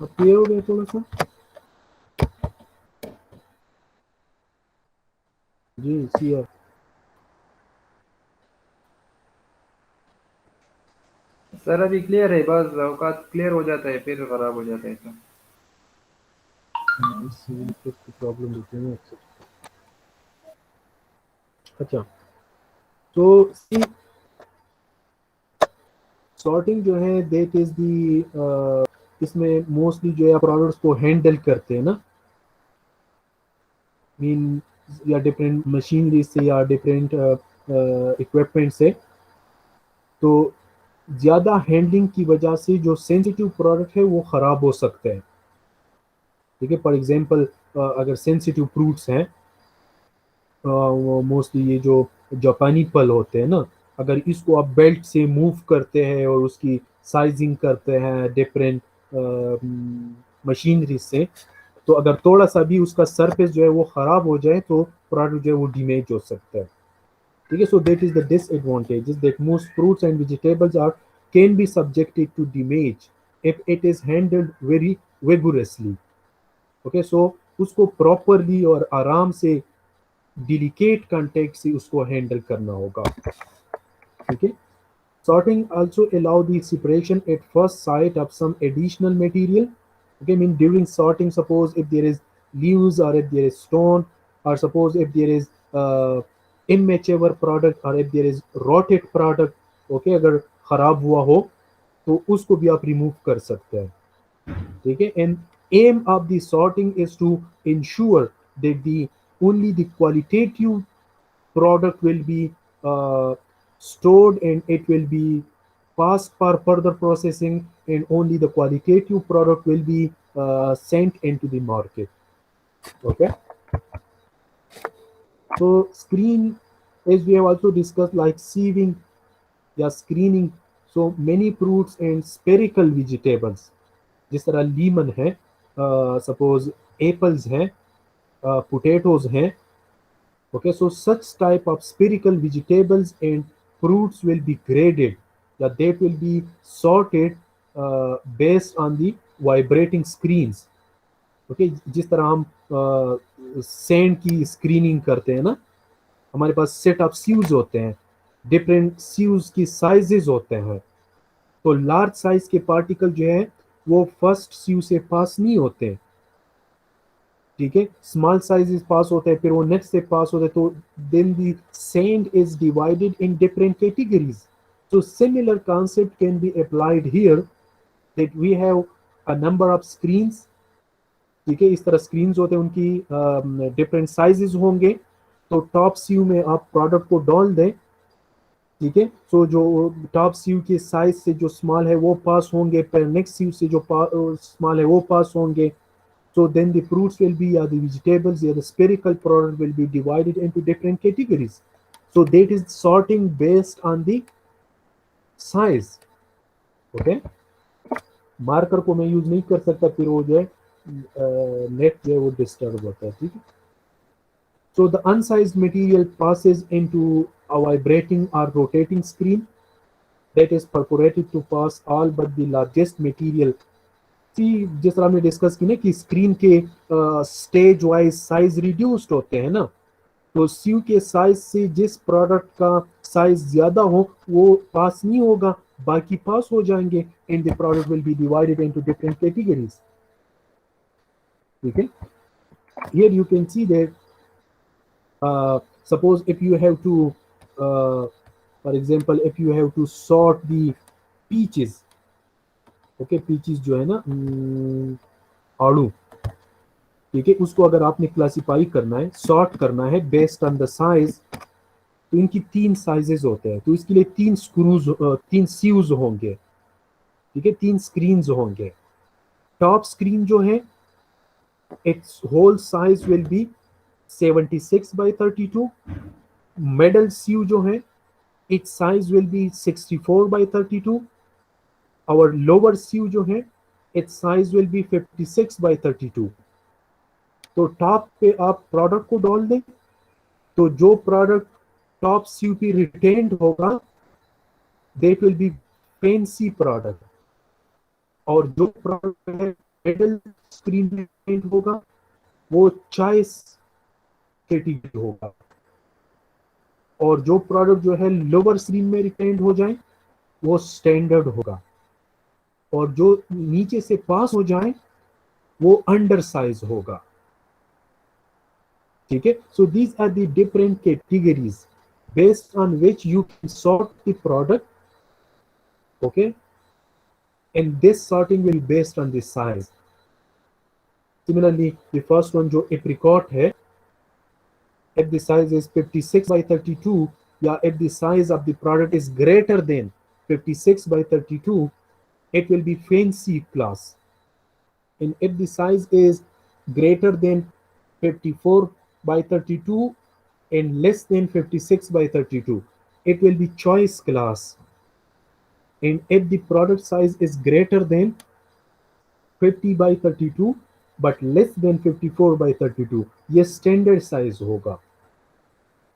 अब क्लियर हो गया थोड़ा सा? जी सी सर अभी क्लियर है, बस औकात क्लियर हो जाता है फिर ख़राब हो जाता है सर। प्रॉब्लम होती है अक्सर। अच्छा, तो सॉर्टिंग जो है दैट इज दी, इसमें मोस्टली जो है प्रोडक्ट्स को हैंडल करते हैं ना, मीन या डिफरेंट मशीनरी से या डिफरेंट इक्विपमेंट से, तो ज़्यादा हैंडलिंग की वजह से जो सेंसिटिव प्रोडक्ट है वो ख़राब हो सकते हैं, ठीक है। फॉर एग्जांपल अगर सेंसिटिव फ्रूट्स हैं, वो मोस्टली ये जो जापानी फल होते हैं ना, अगर इसको आप बेल्ट से मूव करते हैं और उसकी साइजिंग करते हैं डिफरेंट मशीनरी से, तो अगर थोड़ा सा भी उसका सरफेस जो है वो ख़राब हो जाए तो प्रोडक्ट जो है वो डैमेज हो सकता है, ठीक है। So that is the disadvantages that most fruits and vegetables are can be subjected to damage if it is handled very vigorously. Okay, so उसको प्रॉपरली और आराम से डिलिकेट कंटेक्ट से उसको हैंडल करना होगा, ठीक है। Sorting also allow the separation at first sight of some additional material. Okay, I mean during sorting, suppose if there is leaves or if there is stone, or suppose if there is immature product or if there is rotted product, okay, अगर खराब हुआ हो तो उसको भी आप remove कर सकते हैं, ठीक है। And aim of the sorting is to ensure that the only the qualitative product will be uh, stored and it will be passed for further processing, and only the qualitative product will be sent into the market. Okay, so screen, as we have also discussed, like sieving, yeah, screening. So many fruits and spherical vegetables जिस तरह Lehman है, suppose apples हैं, potatoes हैं, okay, so such type of spherical vegetables and fruits will be graded, that they will be sorted based on the vibrating screens, okay, जिस तरह हम sand की screening करते हैं ना, हमारे पास सेट ऑफ सीव्स होते हैं, डिफरेंट सीव्स की साइजेस होते हैं, तो लार्ज साइज के पार्टिकल जो है वो फर्स्ट सीव से पास नहीं होते, ठीक है, स्मॉल साइजेस पास होते हैं, फिर वो नेक्स्ट से पास होते हैं, तो then the sand is divided in different categories. So similar concept can be applied here, that we have a number of screens, ठीक है, इस तरह स्क्रीन्स होते हैं, उनकी डिफरेंट साइजेस होंगे, तो टॉप सीव में आप प्रोडक्ट को डाल दें, ठीक है, सो जो टॉप सीव के साइज से जो स्मॉल है वो पास होंगे, फिर नेक्स्ट सीव से जो स्मॉल है वो पास होंगे, so then the fruits will be, or the vegetables, or the spherical product will be divided into different categories. So that is sorting based on the size. Okay, marker को मैं use नहीं कर सकता, फिर वो जो है नेट जो है वो डिस्टर्ब होता है, ठीक है. So the unsized material passes into a vibrating or rotating screen that is perforated to pass all but the largest material. जिस तरह हमने डिस्कस की ना कि स्क्रीन के स्टेज वाइज साइज रिड्यूस्ड होते हैं ना, तो सीव के साइज से जिस प्रोडक्ट का साइज ज्यादा हो वो पास नहीं होगा, बाकी पास हो जाएंगे, and the product will be divided into different categories, ठीक है. Here you can see that suppose if you have to, for example if you have to sort the peaches, okay, peaches जो है ना, आड़ू, ठीक है, उसको अगर आपने क्लासिफाई करना है, सॉर्ट करना है बेस्ड ऑन द साइज, तो इनकी 3 साइजेस होते हैं, तो इसके लिए 3 स्क्रूज, 3 सीव्स होंगे, ठीक है, 3 स्क्रीन्स होंगे. टॉप स्क्रीन जो है its whole size will be 76 by 32. Middle sieve जो है its size will be 64 by 32. our lower sieve जो है its size will be 56 by 32. तो टॉप पे आप प्रोडक्ट को डाल दें, तो जो प्रोडक्ट टॉप सीव पे रिटेन्ड होगा that will be fancy product, और जो प्रोडक्ट है मिडिल स्क्रीन में रिटेन्ड होगा वो चॉइस कैटेगरी होगा, और जो प्रोडक्ट जो है लोअर स्क्रीन में रिटेन्ड हो जाए वो स्टैंडर्ड होगा, और जो नीचे से पास हो जाए वो अंडर साइज होगा, ठीक है. So these are the different categories based on which you can sort the product, okay, and this sorting will based on the size. Similarly the first one जो एप्रिकॉट है, if the size is 56 by 32, या if the size of the product is greater than 56 by 32, it will be fancy class, and if the size is greater than 54 by 32 and less than 56 by 32, it will be choice class, and if the product size is greater than 50 by 32 but less than 54 by 32, ये standard size होगा,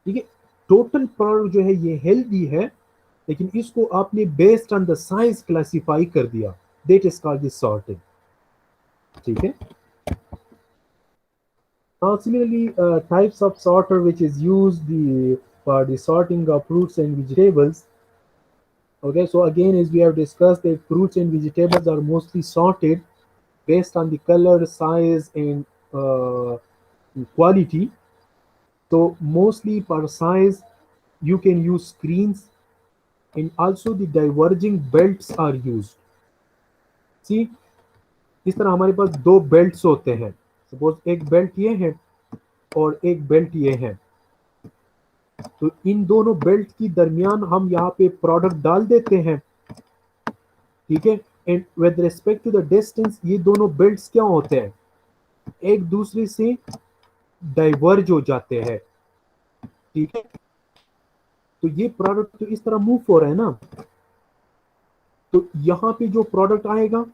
ठीक है. Total product जो है ये healthy है, लेकिन इसको आपने based on the size classify कर दिया, that is called the sorting, ठीक है. Similarly, types of sorter which is used for the sorting of fruits and vegetables. Okay, so again, as we have discussed, that fruits and vegetables are mostly sorted based on the color, size, and quality. So mostly per size, you can use screens, and also the diverging belts are used. See, इस तरह हमारे पास 2 belts होते हैं, suppose एक belt ये है और एक बेल्ट ये है, तो इन दोनों बेल्ट की दरमियान हम यहाँ पे प्रोडक्ट डाल देते हैं, ठीक है, and with respect to the distance ये दोनों बेल्ट्स क्या होते हैं, एक दूसरे से डाइवर्ज हो जाते हैं, ठीक है. तो ये प्रोडक्ट तो इस तरह मूव हो रहा है ना, तो यहाँ पे जो प्रोडक्ट आएगा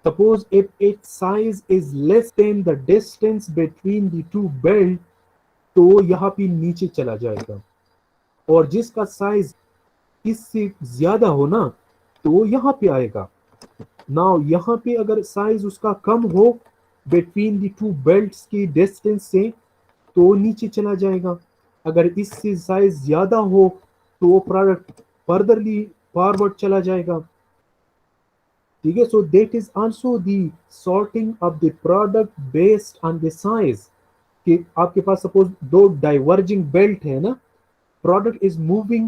Suppose if its size is less than the distance between the two belt, तो यहाँ पे नीचे चला जाएगा, और जिसका साइज इससे ज्यादा हो ना तो यहाँ पे आएगा। नाउ यहाँ पे अगर साइज उसका कम हो बिटवीन द टू बेल्ट्स की डिस्टेंस से तो नीचे चला जाएगा, अगर इससे साइज ज्यादा हो तो वो प्रोडक्ट फर्दरली फॉरवर्ड चला जाएगा। ठीक है, so that is also the sorting of the product based on the size. कि आपके पास सपोज दो डाइवर्जिंग बेल्ट है ना, product is moving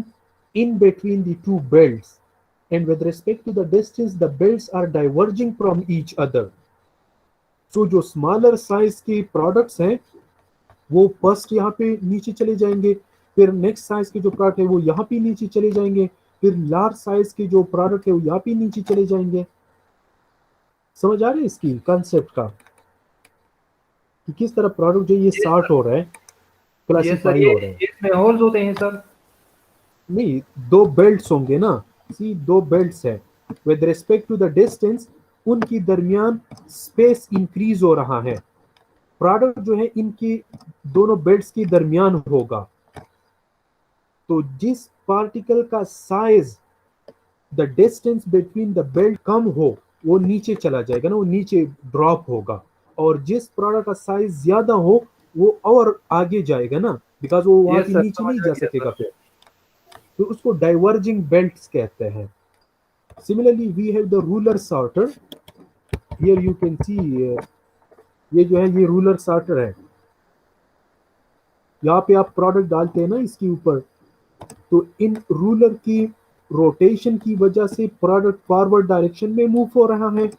in between the two belts, and with respect to the distance the belts are diverging from each other. So जो smaller size के products हैं वो first यहाँ पे नीचे चले जाएंगे, फिर next size के जो product है वो यहाँ पे नीचे चले जाएंगे, फिर large size के जो product है वो यहाँ पे नीचे चले जाएंगे। समझ आ रही है इसकी कंसेप्ट का कि किस तरह प्रोडक्ट जो ये सॉर्ट हो रहा है, क्लासिफाई हो रहा है। इसमें होल्स होते हैं सर? नहीं, दो बेल्ट्स होंगे ना, सी दो बेल्ट्स है, with respect to the distance उनकी दरमियान स्पेस इंक्रीज हो रहा है, प्रोडक्ट जो है इनकी दोनों बेल्ट्स की दरमियान होगा। तो जिस पार्टिकल का size the distance between the belt कम हो वो नीचे चला जाएगा ना, वो नीचे ड्रॉप होगा, और जिस प्रोडक्ट का साइज ज्यादा हो वो और आगे जाएगा ना, बिकॉज वो वहां से नीचे नहीं जा सकेगा फिर, तो उसको डाइवर्जिंग बेल्ट्स कहते हैं। Similarly we have the roller sorter, here you can see, ये जो है ये रूलर सॉर्टर है, यहाँ पे आप प्रोडक्ट डालते हैं ना इसके ऊपर, तो इन रूलर की रोटेशन की वजह से प्रोडक्ट फॉरवर्ड डायरेक्शन में मूव हो रहा है,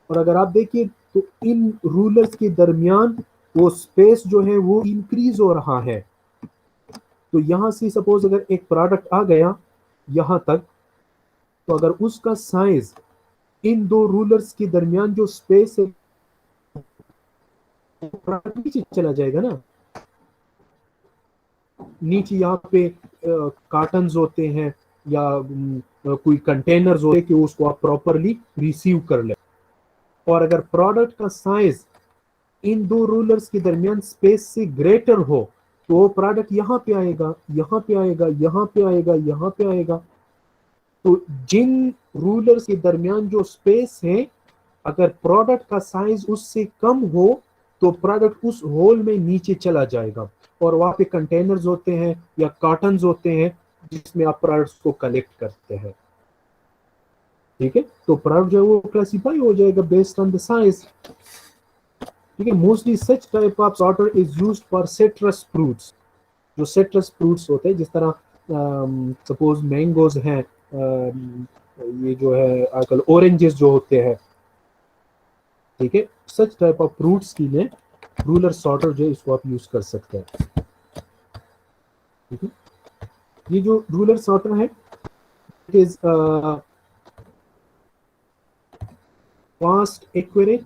और अगर आप देखिए तो इन रूलर्स के दरमियान वो स्पेस जो है वो इंक्रीज हो रहा है। तो यहां से सपोज अगर एक प्रोडक्ट आ गया यहां तक, तो अगर उसका साइज इन दो रूलर्स के दरमियान जो स्पेस है प्रोडक्ट नीचे चला जाएगा ना, नीचे यहाँ पे कार्टन्स होते हैं या कोई कंटेनर्स होते हैं कि उसको आप प्रॉपरली रिसीव कर ले, और अगर प्रोडक्ट का साइज इन दो रूलर्स के दरमियान स्पेस से ग्रेटर हो तो वो प्रोडक्ट यहाँ पे आएगा, यहाँ पे आएगा, यहाँ पे आएगा, यहाँ पे आएगा। तो जिन रूलर्स के दरमियान जो स्पेस है अगर प्रोडक्ट का साइज उससे कम हो तो प्रोडक्ट उस होल में नीचे चला जाएगा, और वहां पे कंटेनर्स होते हैं या कार्टन्स होते हैं जिसमें आप प्रोडक्ट्स को कलेक्ट करते हैं। ठीक है, तो प्रोडक्ट जो है वो क्लासिफाई हो जाएगा बेस्ड ऑन द साइज। ठीक है, mostly such type of sorter is used for citrus fruits, जो सिट्रस फ्रूट्स होते हैं, जिस तरह सपोज मैंगोज हैं, ये जो है आजकल ऑरेंजेस जो होते हैं। ठीक है, सच टाइप ऑफ फ्रूट्स के लिए रूलर सॉर्टर जो है इसको आप यूज कर सकते हैं। ठीक है, ये जो रूलर सॉर्टर है it is fast, accurate,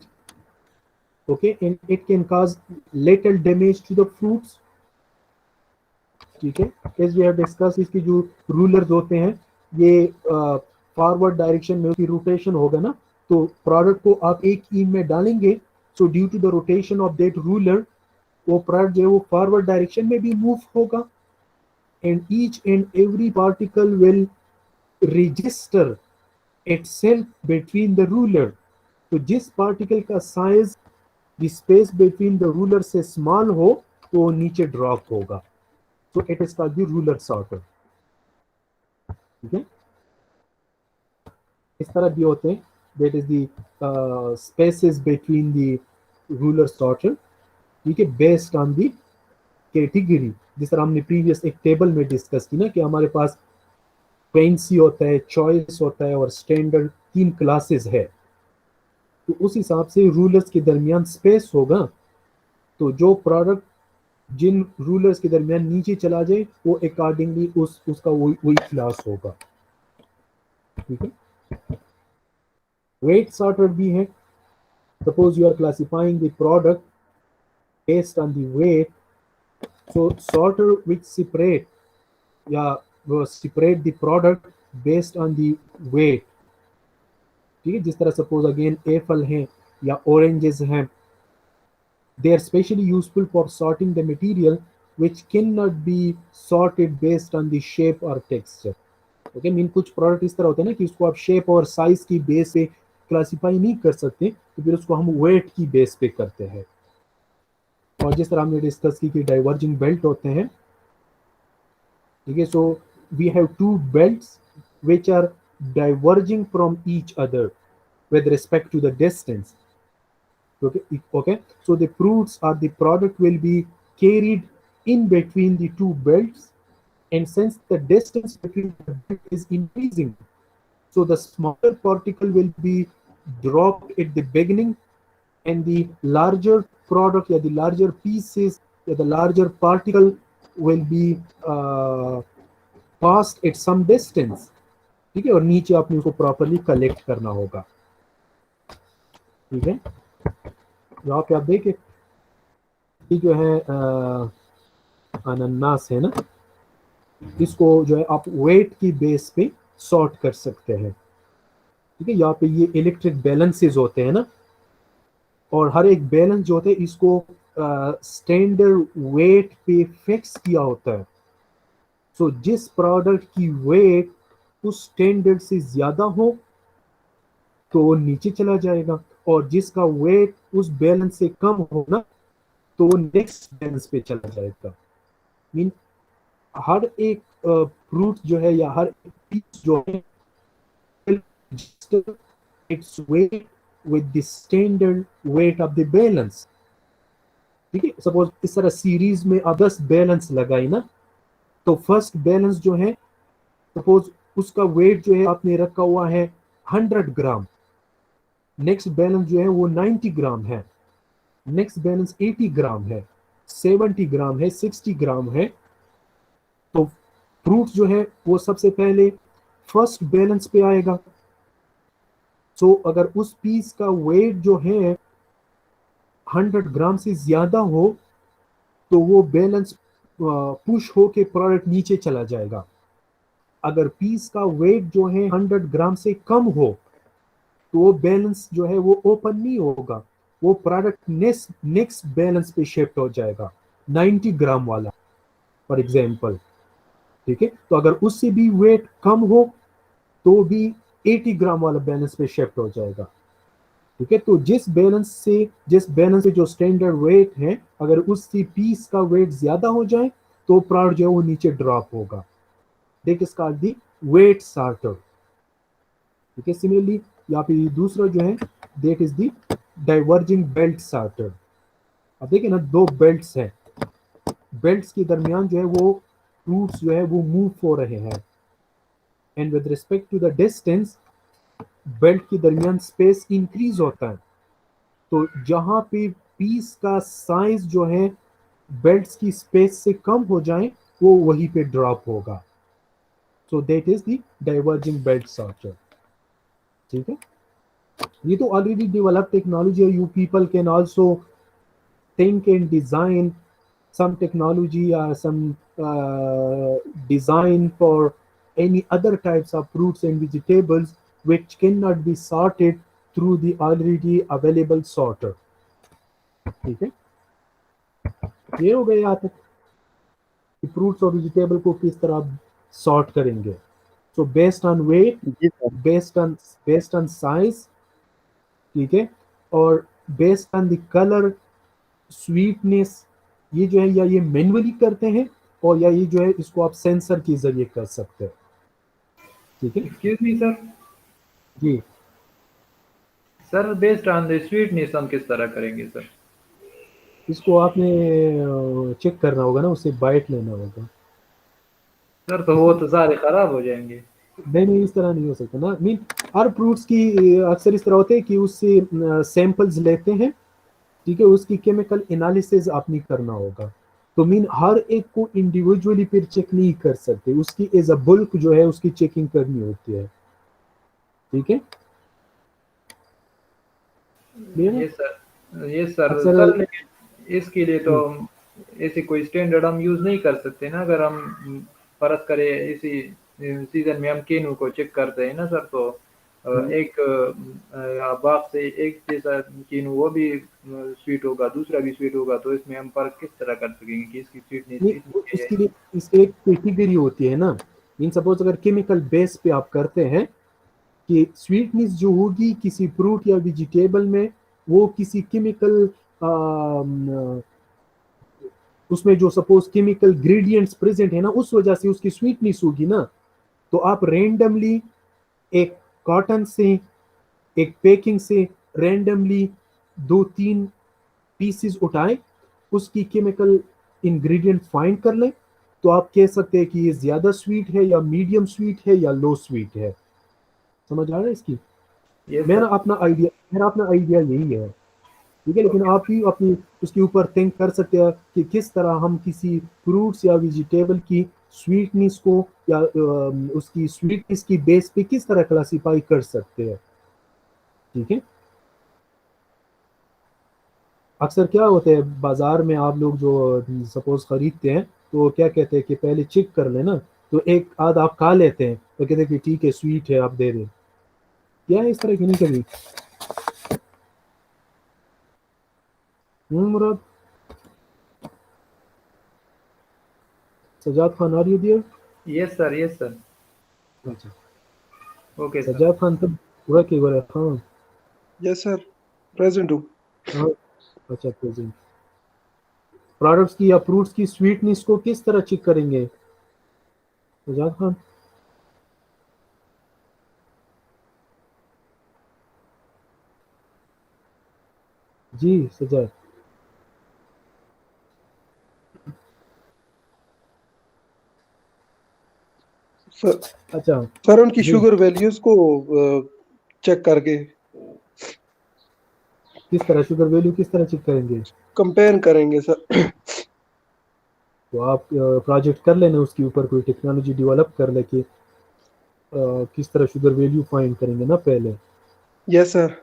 okay, and it can cause little damage to the fruits. ठीक है, as we have discussed, इसके जो रूलर्स होते हैं ये फॉरवर्ड डायरेक्शन में उसकी रोटेशन होगा ना, तो प्रोडक्ट को आप एक ईन में डालेंगे, so due to the rotation of that roller वो प्रोडक्ट जो है वो फॉरवर्ड डायरेक्शन में भी मूव होगा, and each and every particle will register itself between the roller. तो जिस पार्टिकल का size the space between the roller से स्मॉल हो तो वो नीचे ड्रॉप होगा, तो it is called the roller sorter. ठीक है, इस तरह भी होते हैं, that is the spaces between the roller sorter. ठीक है, बेस्ड ऑन द कैटेगरी, जिस तरह हमने प्रीवियस एक टेबल में डिस्कस की ना कि हमारे पास फैंसी होता है, चॉइस होता है और स्टैंडर्ड, 3 क्लासेस है, तो उस हिसाब से रूलर्स के दरमियान स्पेस होगा, तो जो प्रोडक्ट जिन रूलर्स के दरमियान नीचे चला जाए वो अकॉर्डिंगली उसका वही क्लास होगा। ठीक है, वेट सॉर्टर भी है, suppose you are classifying the product based on the weight, so sorter which separate या separate the product based on the weight, ठीक है, जिस तरह सपोज अगेन एप्पल हैं या ऑरेंजेस हैं, they are specially useful for sorting the material which cannot be sorted based on the shape or texture. Okay mean कुछ product इस तरह होते हैं ना कि उसको आप शेप और साइज की बेस पे क्लासिफाई नहीं कर सकते, तो फिर उसको हम वेट की बेस पे करते हैं। और जिस तरह हमने डिस्कस की कि डाइवर्जिंग बेल्ट होते हैं, ठीक है, so we have two belts which are diverging from each other with respect to the distance. Okay, so the fruits or the product will be carried in between the two belts, and since the distance between the belt is increasing, so the smaller particle will be dropped at the beginning, and the larger product, yeah, the larger pieces, yeah, the larger particle will be passed at some distance. ठीक है, और नीचे आपने उसको properly collect करना होगा। ठीक है, यहाँ पे आप देखें ये जो है अनानास है ना, इसको जो है आप वेट की बेस पे सॉर्ट कर सकते हैं। ठीक है, यहाँ पे ये इलेक्ट्रिक बैलेंसेस होते हैं ना, और हर एक बैलेंस जो होता है इसको स्टैंडर्ड वेट पे फिक्स किया होता है। सो जिस प्रोडक्ट की वेट उस स्टैंडर्ड से ज्यादा हो तो वो नीचे चला जाएगा, और जिसका वेट उस बैलेंस से कम हो ना तो वो नेक्स्ट बैलेंस पे चला जाएगा। मीन हर एक फ्रूट जो है या हर एक पीस जो है its weight with the standard weight of the balance. ठीक है, सपोज इस तरह सीरीज में आप 10 बैलेंस लगाई ना, तो फर्स्ट बैलेंस जो है सपोज उसका वेट जो है आपने रखा हुआ है 100 ग्राम, नेक्स्ट बैलेंस जो है वो 90 ग्राम है, नेक्स्ट बैलेंस 80 ग्राम है, 70 ग्राम है, 60 ग्राम है। तो फ्रूट जो है वो सबसे पहले फर्स्ट बैलेंस पे आएगा। सो अगर उस पीस का वेट जो है 100 ग्राम से ज्यादा हो तो वो बैलेंस पुश होके प्रोडक्ट नीचे चला जाएगा। अगर पीस का वेट जो है 100 ग्राम से कम हो तो वो बैलेंस जो है वो ओपन नहीं होगा, वो प्रोडक्ट नेक्स्ट बैलेंस पे शिफ्ट हो जाएगा, 90 ग्राम वाला फॉर एग्जांपल। ठीक है, तो अगर उससे भी वेट कम हो तो भी 80 ग्राम वाला बैलेंस पे शिफ्ट हो जाएगा। ठीक है, तो जिस बैलेंस से जो स्टैंडर्ड वेट है, अगर उससे पीस का वेट ज्यादा हो जाए तो प्रोडक्ट जो है वो नीचे ड्रॉप होगा। That is called the weight sorter. ठीक है, सिमिलरली यहाँ पे दूसरा जो है that is the diverging belt sorter. अब देखिए ना, दो बेल्ट्स हैं, बेल्ट्स के दरमियान जो है वो फ्रूट्स जो है वो मूव हो रहे हैं, and with respect to the distance belt के दरमियान स्पेस इंक्रीज होता है। तो जहां पे पीस का साइज जो है बेल्ट्स की स्पेस से कम हो जाए वो वहीं पे ड्रॉप होगा। सो that is the diverging belt sorter. ठीक है, ये तो ऑलरेडी डेवलप टेक्नोलॉजी है। You people can also think and design some technology or some design for any other types of fruits and vegetables which cannot be sorted through the already available sorter. ठीक है, ये हो गया यहाँ तक कि fruits और वेजिटेबल को किस तरह सॉर्ट करेंगे। सो बेस्ड ऑन वेट, जी सर। बेस्ड ऑन साइज, ठीक है, और based on the colour, sweetness, ये जो है या ये मैनुअली करते हैं और या ये जो है इसको आप सेंसर के जरिए कर सकते हैं। ठीक है, एक्सक्यूज मी सर। जी sir based on the sweetness हम किस तरह करेंगे सर? इसको आपने चेक करना होगा ना, उससे बाइट लेना होगा। सर तो वो तो सारे खराब हो जाएंगे। नहीं, इस तरह नहीं हो सकता ना। मीन हर फ्रूट्स की अक्सर इस तरह होते हैं कि उससे सैंपल्स लेते हैं, ठीक है, उसकी केमिकल एनालिसिस आपने करना होगा। तो मीन हर एक को इंडिविजुअली फिर चेक नहीं कर सकते, उसकी एज अ बुल्क जो है उसकी चेकिंग करनी होती है। ठीक है, ये सर अक्सर सर लेकिन इसके लिए तो ऐसे कोई स्टैंडर्ड हम यूज नहीं कर सकते ना। अगर हम फर्ज करें इसी सीजन में हम केनू को चेक करते हैं ना सर, तो एक बाग से एक जैसा कीनू वो भी स्वीट होगा, दूसरा भी स्वीट होगा, तो इसमें हम फर्क किस तरह कर सकेंगे कि इसकी स्वीटनेस नहीं, इतनी वो है या इसके लिए इसके एक कैटेगरी होती है ना। इन सपोज अगर केमिकल बेस पे आप करते हैं कि स्वीटनेस जो होगी किसी फ्रूट या वेजिटेबल में, वो किसी केमिकल उसमें जो सपोज केमिकल ग्रेडियंट्स प्रेजेंट है ना, उस वजह से उसकी स्वीटनेस होगी ना। तो आप रेंडमली एक कॉटन से, एक पैकिंग से रेंडमली 2-3 पीसेस उठाएं, उसकी केमिकल इंग्रेडिएंट फाइंड कर लें, तो आप कह सकते हैं कि ये ज्यादा स्वीट है या मीडियम स्वीट है या लो स्वीट है। समझ आ रहा है इसकी? ये सर? मेरा अपना आइडिया यही है, ठीक है। लेकिन आप भी अपनी उसके ऊपर थिंक कर सकते हैं कि किस तरह हम किसी फ्रूट्स या वेजिटेबल की स्वीटनेस को या उसकी स्वीटनेस की बेस पे किस तरह क्लासीफाई कर सकते हैं, ठीक है। अक्सर क्या होता है बाजार में, आप लोग जो सपोज खरीदते हैं तो क्या कहते हैं कि पहले चेक कर लेना, तो एक आध आप खा लेते हैं तो कहते हैं कि ठीक है स्वीट है आप दे दें। क्या है इस तरह की नहीं कभी? Murad, Sajjad Khan are you there? Yes sir, yes sir. अच्छा, ओके सर। सजाद खान तब पूरा की बार है। हाँ यस सर, प्रेजेंट हूँ। हाँ, अच्छा प्रेजेंट। प्रोडक्ट्स की या फ्रूट्स की स्वीटनेस को किस तरह चेक करेंगे सजाद खान? जी सजाद। सर अच्छा सर उनकी जी, शुगर वैल्यूज को चेक करके किस तरह शुगर वैल्यू किस तरह चेक करेंगे? कंपेयर करेंगे सर। तो आप प्रोजेक्ट कर लेना, उसके ऊपर कोई टेक्नोलॉजी डेवलप कर ले कि किस तरह शुगर वैल्यू फाइंड करेंगे ना पहले। Yes sir.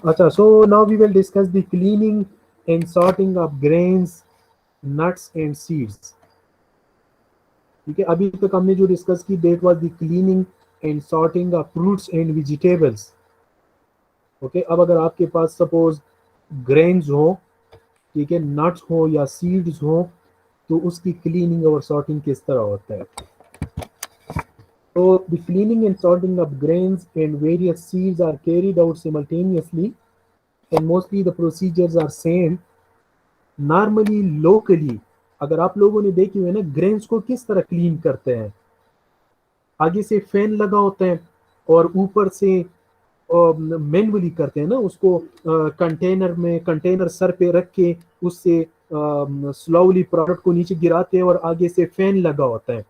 अच्छा, so now we will discuss the cleaning and sorting of grains, nuts and seeds. ठीक है, अभी तक हमने जो डिस्कस की that was the cleaning and sorting of fruits and vegetables. Okay, अब अगर आपके पास सपोज ग्रेन्स हो, ठीक है, नट्स हो या सीड्स हो, तो उसकी क्लीनिंग और सॉर्टिंग किस तरह होता है? So the cleaning and sorting of grains and various seeds are carried out simultaneously, and mostly the procedures are same. Normally locally, अगर आप लोगों ने देखी हुई है ना, ग्रेन्स को किस तरह क्लीन करते हैं, आगे से फैन लगा होता है और ऊपर से मैनुअली करते हैं ना उसको, कंटेनर सर पे रख के उससे स्लोली प्रोडक्ट को नीचे गिराते हैं और आगे से फैन लगा होता है।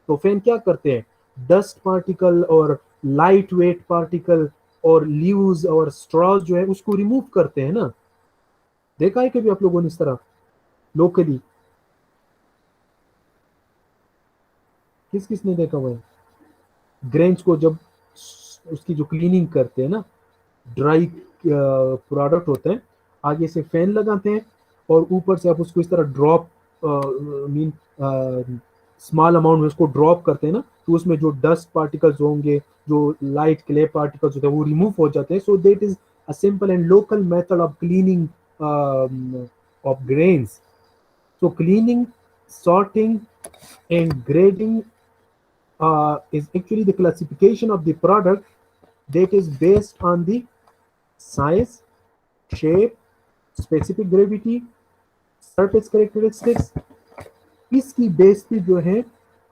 तो फैन क्या करते हैं, डस्ट पार्टिकल और लाइट वेट पार्टिकल और लीव्स और स्ट्रॉज जो है उसको रिमूव करते हैं ना। देखा है कभी आप लोगों ने इस तरह लोकली? किस किस ने देखा हुआ है? ग्रेन्स को जब उसकी जो क्लीनिंग करते हैं ना, ड्राई प्रोडक्ट होते हैं, आगे से फैन लगाते हैं और ऊपर से आप उसको इस तरह ड्रॉप मीन स्मॉल अमाउंट में उसको ड्रॉप करते हैं ना, तो उसमें जो डस्ट पार्टिकल्स होंगे, जो लाइट क्ले पार्टिकल्स होते हैं, वो रिमूव हो जाते हैं। सो that is a simple and local method of cleaning of grains. So cleaning, sorting and grading is actually the classification of the product that is based on the size, shape, specific gravity, surface characteristics। इसकी base पे जो है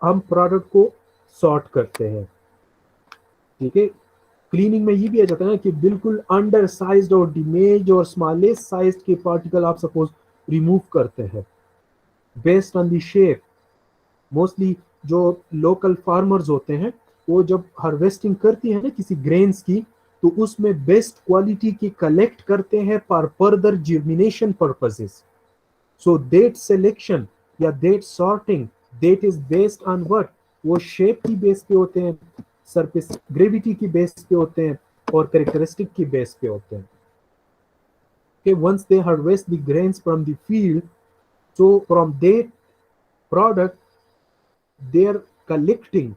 हम product को sort करते हैं, ठीक है। क्लीनिंग में ये भी आ जाता है ना कि बिल्कुल अंडर साइज्ड और डैमेज और स्मॉलेस्ट साइज के पार्टिकल आप सपोज रिमूव करते हैं based on the shape. Mostly जो लोकल फार्मर्स होते हैं वो जब हार्वेस्टिंग करती है ना किसी ग्रेन्स की, तो उसमें बेस्ट क्वालिटी की कलेक्ट करते हैं for further germination purposes. So that selection या that sorting that is based on what, वो शेप की बेस पे होते हैं, सरफेस ग्रेविटी की बेस पे होते हैं और कैरेक्टरिस्टिक की बेस पे होते हैं। Okay, once they harvest the grains from the field, so from that product they are collecting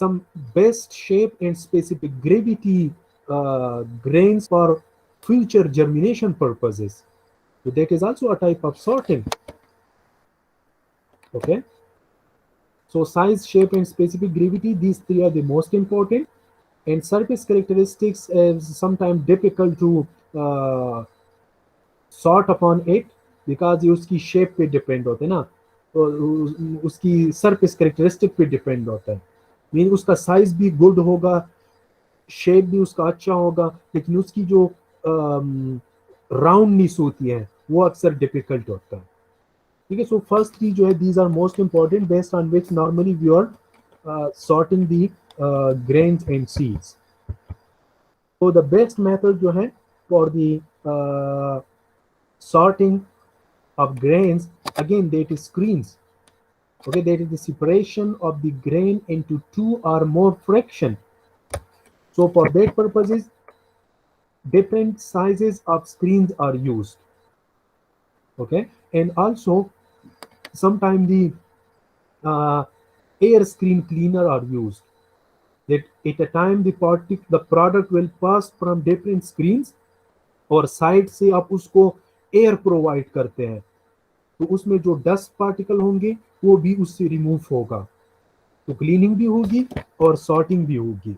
some best shape and specific gravity grains for future germination purposes. So that is also a type of sorting. Okay. So size, shape, and specific gravity, these three are the most important. And surface characteristics is sometimes difficult to sort upon it because ये उसकी shape पे depend होते हैं ना, तो उसकी surface characteristic पे depend होता है. मीन उसका size भी good होगा, shape भी उसका अच्छा होगा, लेकिन उसकी जो roundness होती है वो अक्सर difficult होता है. ठीक है. So first three जो है these are most important based on which normally we are sorting the grains and seeds. So the best method जो है for the sorting of grains, again that is screens. Okay, that is the separation of the grain into two or more fraction. So for that purposes, different sizes of screens are used. Okay, and also sometimes the air screen cleaner are used. That at a time the product will pass from different screens और side से आप उसको air provide करते हैं, तो उसमें जो dust particle होंगे वो भी उससे रिमूव होगा, तो क्लीनिंग भी होगी और सॉर्टिंग भी होगी.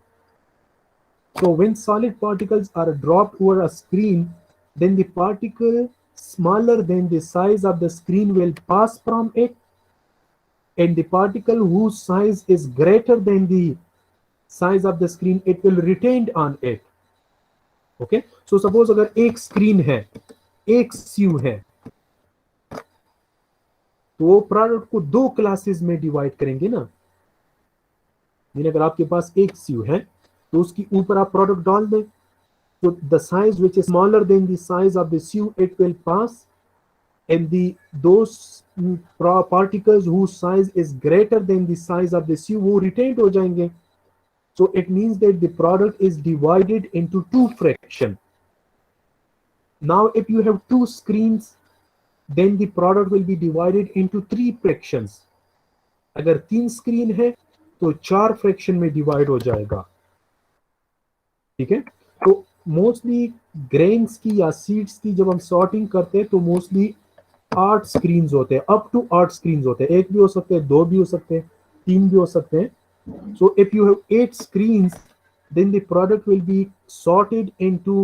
So when solid particles are dropped over a screen, then the particle smaller than the size of the screen will pass from it, and the particle whose size is greater than the size of the screen, it will retain on it. Okay, so suppose अगर एक screen है, एक स्यू है, तो वो product को दो classes में डिवाइड करेंगे ना. यानी अगर आपके पास एक स्यू है तो उसके ऊपर आप प्रोडक्ट डाल दें, तो the size which is smaller than the size of the sieve it will pass, and those particles whose size is greater than the size of the sieve वो retained हो जाएंगे. So it means that the product is divided into two fractions. Now if you have two screens, then the product will be divided into three fractions. अगर तीन screen है तो चार fraction में divide हो जाएगा. ठीक है. तो मोस्टली ग्रेन्स की या सीड्स की जब हम सॉर्टिंग करते हैं तो मोस्टली 8 स्क्रीन्स होते हैं, अप टू 8 स्क्रीन्स होते हैं. एक भी हो सकते हैं, दो भी हो सकते हैं, तीन भी हो सकते हैं. So if you have 8 screens, then the product will be sorted into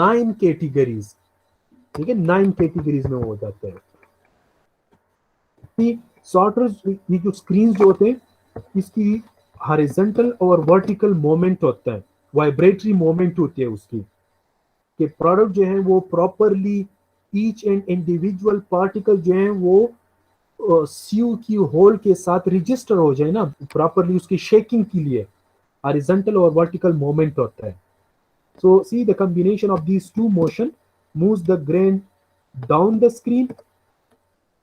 9 categories. ठीक है, 9 categories में हो जाते हैं. सॉर्टर्स, ये जो स्क्रीन्स जो होते हैं इसकी हॉरिजॉन्टल और वर्टिकल मोमेंट होता है, वाइब्रेटरी मोमेंट होती है उसकी, कि प्रोडक्ट जो है वो properly each and individual particle जो है वो सीयू की होल के साथ रजिस्टर हो जाए ना प्रॉपरली, उसकी शेकिंग के लिए हॉरिजॉन्टल और वर्टिकल मोमेंट होता है. So see the combination of these two motion moves the grain down the screen.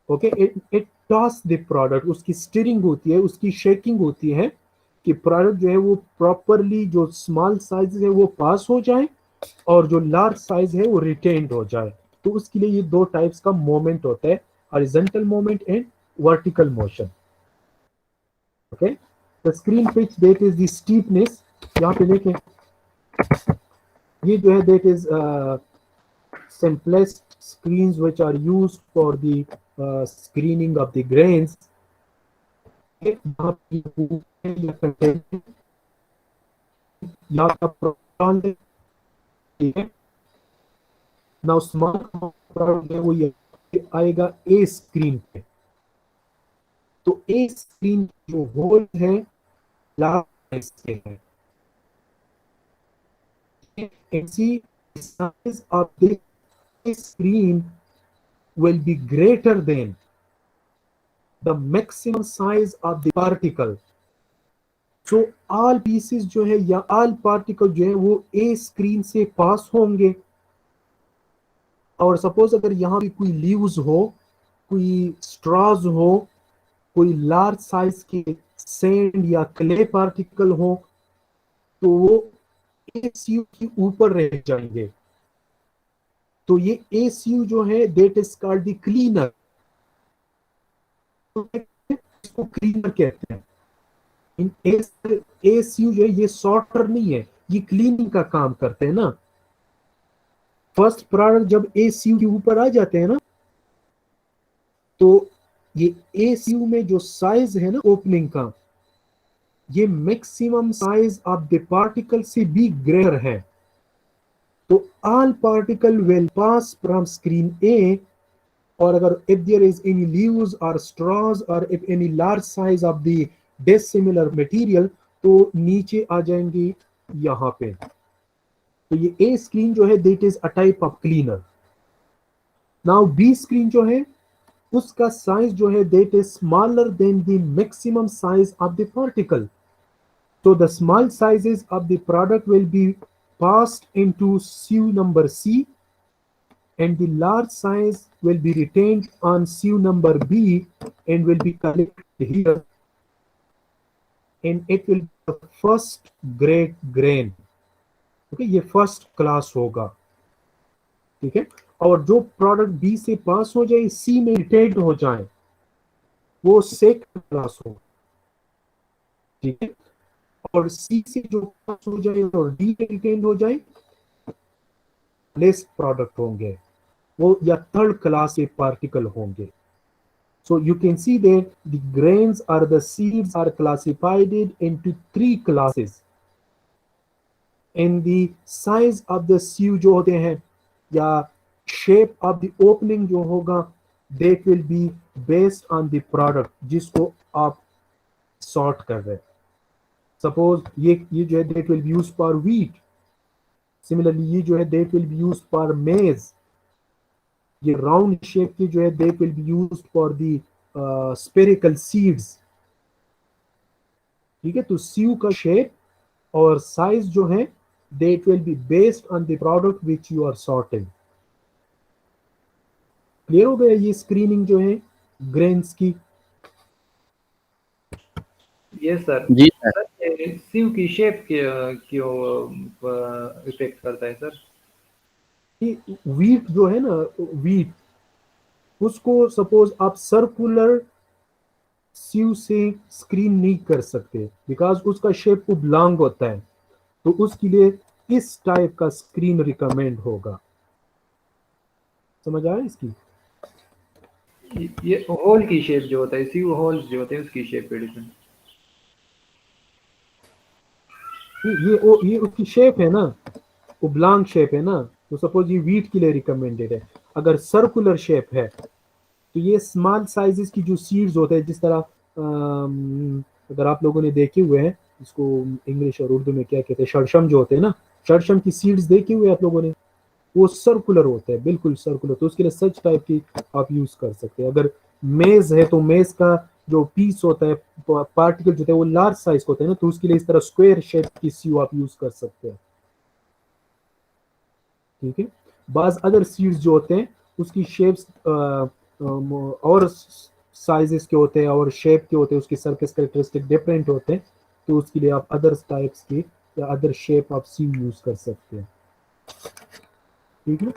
Okay, it toss the product, उसकी स्टीयरिंग होती है, उसकी शेकिंग होती है कि प्रोडक्ट जो है वो प्रॉपरली जो स्मॉल साइज है वो पास हो जाए और जो लार्ज साइज है वो रिटेन्ड हो जाए. तो उसके लिए ये दो टाइप्स का मोमेंट होता है, horizontal moment and vertical motion. Okay, the screen pitch, that is the steepness. यहाँ पे देखें, ये जो है that is simplest screens which are used for the screening of the grains. यहाँ पे ठीक है. Now small product है वो ये आएगा ए स्क्रीन पे. तो ए स्क्रीन जो होल है लार्ज के है. Size of this screen will be greater than the maximum size of the particle. So all pieces जो है या all particle जो है वो ए स्क्रीन से पास होंगे. और सपोज अगर यहाँ भी कोई लीव्स हो, कोई स्ट्रॉज हो, कोई लार्ज साइज के सैंड या क्ले पार्टिकल हो, तो वो एसीयू के ऊपर रह जाएंगे. तो ये एसीयू जो है that is called the cleaner. इसको क्लीनर कहते हैं. इन ASU जो है ये सॉर्टर नहीं है, ये क्लीनिंग का काम करते हैं ना। फर्स्ट प्रोडक्ट जब ASU के ऊपर आ जाते हैं ना, तो ये ASU में जो साइज है ना ओपनिंग का, ये maximum size of the particle से भी ग्रेटर है। तो all particle will pass from screen A, और अगर if there is any leaves और स्ट्रॉज और if any large size of the dissimilar material, तो नीचे आ जाएंगे यहाँ पे। तो ये ए स्क्रीन जो है that is a type of cleaner. Now B screen जो है उसका साइज जो है that is smaller than the maximum size of the particle. So the small sizes of the product will be passed into sieve number C, and the large size will be retained on sieve number B and will be collected here, and it will be the first grade grain. Okay, ये first class होगा, ठीक है। और जो product B से पास हो जाए, सी में रिटेन्ड हो जाए, वो सेकंड क्लास हो, ठीक है। और सी से जो पास हो जाए और डी में रिटेन्ड हो जाए, लेस प्रोडक्ट होंगे वो, या थर्ड क्लास के पार्टिकल होंगे। So you can see that the grains or the seeds are classified into 3 classes, and the size of the sieve जो होते हैं या shape of the opening जो होगा, that will be based on the product जिसको आप sort कर रहे हैं। Suppose ये जो है that will be used for wheat, similarly ये जो है that will be used for maize, ये राउंड शेप की जो है they will be used for the spherical seeds, ठीक है। तो सीव का शेप और साइज जो है that will be based on the product which you are sorting। Clear हो गया ये स्क्रीनिंग जो है ग्रेन्स की? Yes sir. जी सर। सर सीव की शेप क्यों इफेक्ट करता है सर? वीट जो है ना, वीट, उसको सपोज आप सर्कुलर सीव से स्क्रीन नहीं कर सकते बिकॉज उसका शेप ओब्लॉन्ग होता है, तो उसके लिए इस टाइप का स्क्रीन रिकमेंड होगा। समझ आया इसकी? ये होल की शेप जो होता है, सीव होल्स जो होते हैं उसकी शेप पे डिपेंड। ये उसकी शेप है ना, ओब्लॉन्ग शेप है ना, तो सपोज ये वीट के लिए रिकमेंडेड है। अगर सर्कुलर शेप है तो ये स्मॉल साइजेस की जो सीड्स होते हैं, जिस तरह अगर आप लोगों ने देखे हुए हैं, इसको इंग्लिश और उर्दू में क्या कहते हैं, शड़शम जो होते हैं ना, शड़शम की सीड्स देखे हुए आप लोगों ने, वो सर्कुलर होता है, बिल्कुल सर्कुलर, तो उसके लिए सच टाइप की आप यूज कर सकते हैं। अगर मेज है तो मेज का जो पीस होता है, पार्टिकल जो होता है, वो लार्ज साइज होता है ना, तो उसके लिए इस तरह स्क्वायर शेप की सीव आप यूज कर सकते हैं, ठीक है। बाज अदर सीड्स जो होते हैं उसकी शेप्स और साइजेस के होते हैं और शेप के होते हैं, उसके सरफेस कैरेक्टरिस्टिक डिफरेंट होते हैं, तो उसके लिए आप अदर टाइप्स की या अदर शेप आप सीव यूज कर सकते हैं, ठीक है।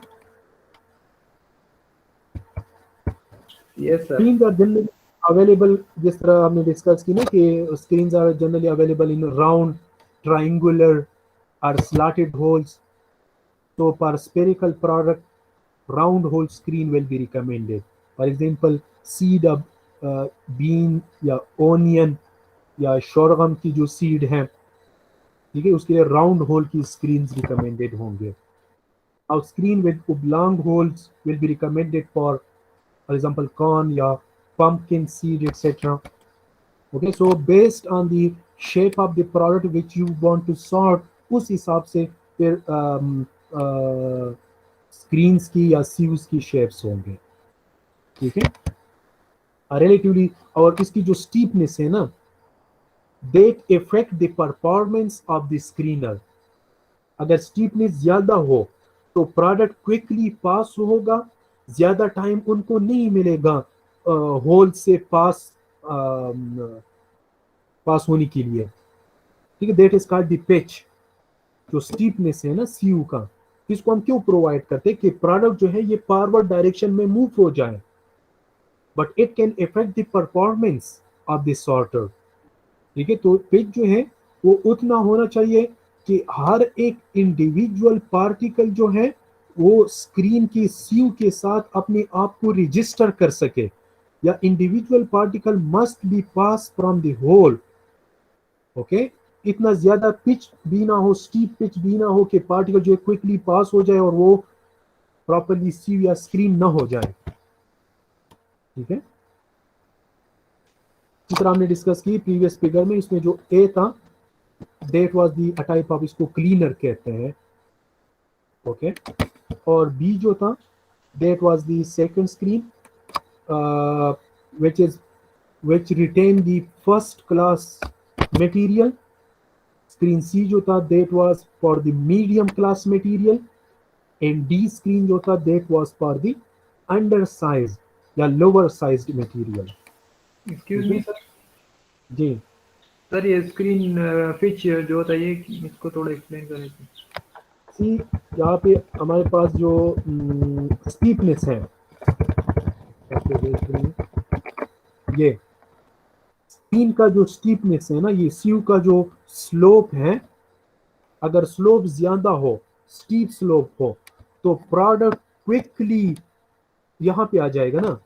Yes sir. Screens are generally available, जिस तरह हमने डिस्कस की ना कि screens are generally available in round, triangular और slotted holes. So for spherical product, round hole screen will be recommended. For example, seed of bean या onion या शोरगम की जो सीड है, ठीक है, उसके लिए राउंड होल की स्क्रीन्स रिकमेंडेड होंगे। Now screen with oblong holes will be recommended for example corn या pumpkin seed etc. Okay, so based on the shape of the product which you want to sort, उस हिसाब से फिर screens की या sieves की shapes होंगे, ठीक है। रिलेटिवली, और इसकी जो स्टीपनेस है ना, that effect the performance of the screener. अगर स्टीपनेस ज्यादा हो तो प्रोडक्ट क्विकली पास होगा, ज्यादा टाइम उनको नहीं मिलेगा होल से पास होने के लिए, ठीक है। That is called the pitch. जो स्टीपनेस है ना सीयू का, इसको हम क्यों प्रोवाइड करते हैं कि प्रोडक्ट जो है ये फॉरवर्ड डायरेक्शन में मूव हो जाए, but it can effect the performance of the sorter. ठीक है। तो पिच जो है वो उतना होना चाहिए कि हर एक इंडिविजुअल पार्टिकल जो है वो स्क्रीन की सीयू के साथ अपने आप को रजिस्टर कर सके, या individual particle must be pass from the hole. Okay, इतना ज्यादा पिच भी ना हो, स्टीप पिच भी ना हो कि पार्टिकल जो है क्विकली पास हो जाए और वो प्रॉपर्ली सीयू या स्क्रीन ना हो जाए। ठीक है, जिस तरह हमने डिस्कस की प्रीवियस फिगर में, इसमें जो ए था that was the a type of, इसको क्लीनर कहते हैं। ओके, और बी जो था that was the second screen which retain the first class material. Screen C जो था that was for the medium class material, and D screen जो था that was for the undersized या lower sized material. Excuse me sir, जी sir ये screen pitch जो होता है ये इसको थोड़ा एक्सप्लेन करें। सी, यहाँ पे हमारे पास जो स्टीपनेस है, ये स्क्रीन का जो स्टीपनेस है ना, ये सीयू का जो स्लोप है, अगर स्लोप ज्यादा हो, स्टीप स्लोप हो, तो प्रोडक्ट क्विकली यहाँ पे आ जाएगा ना,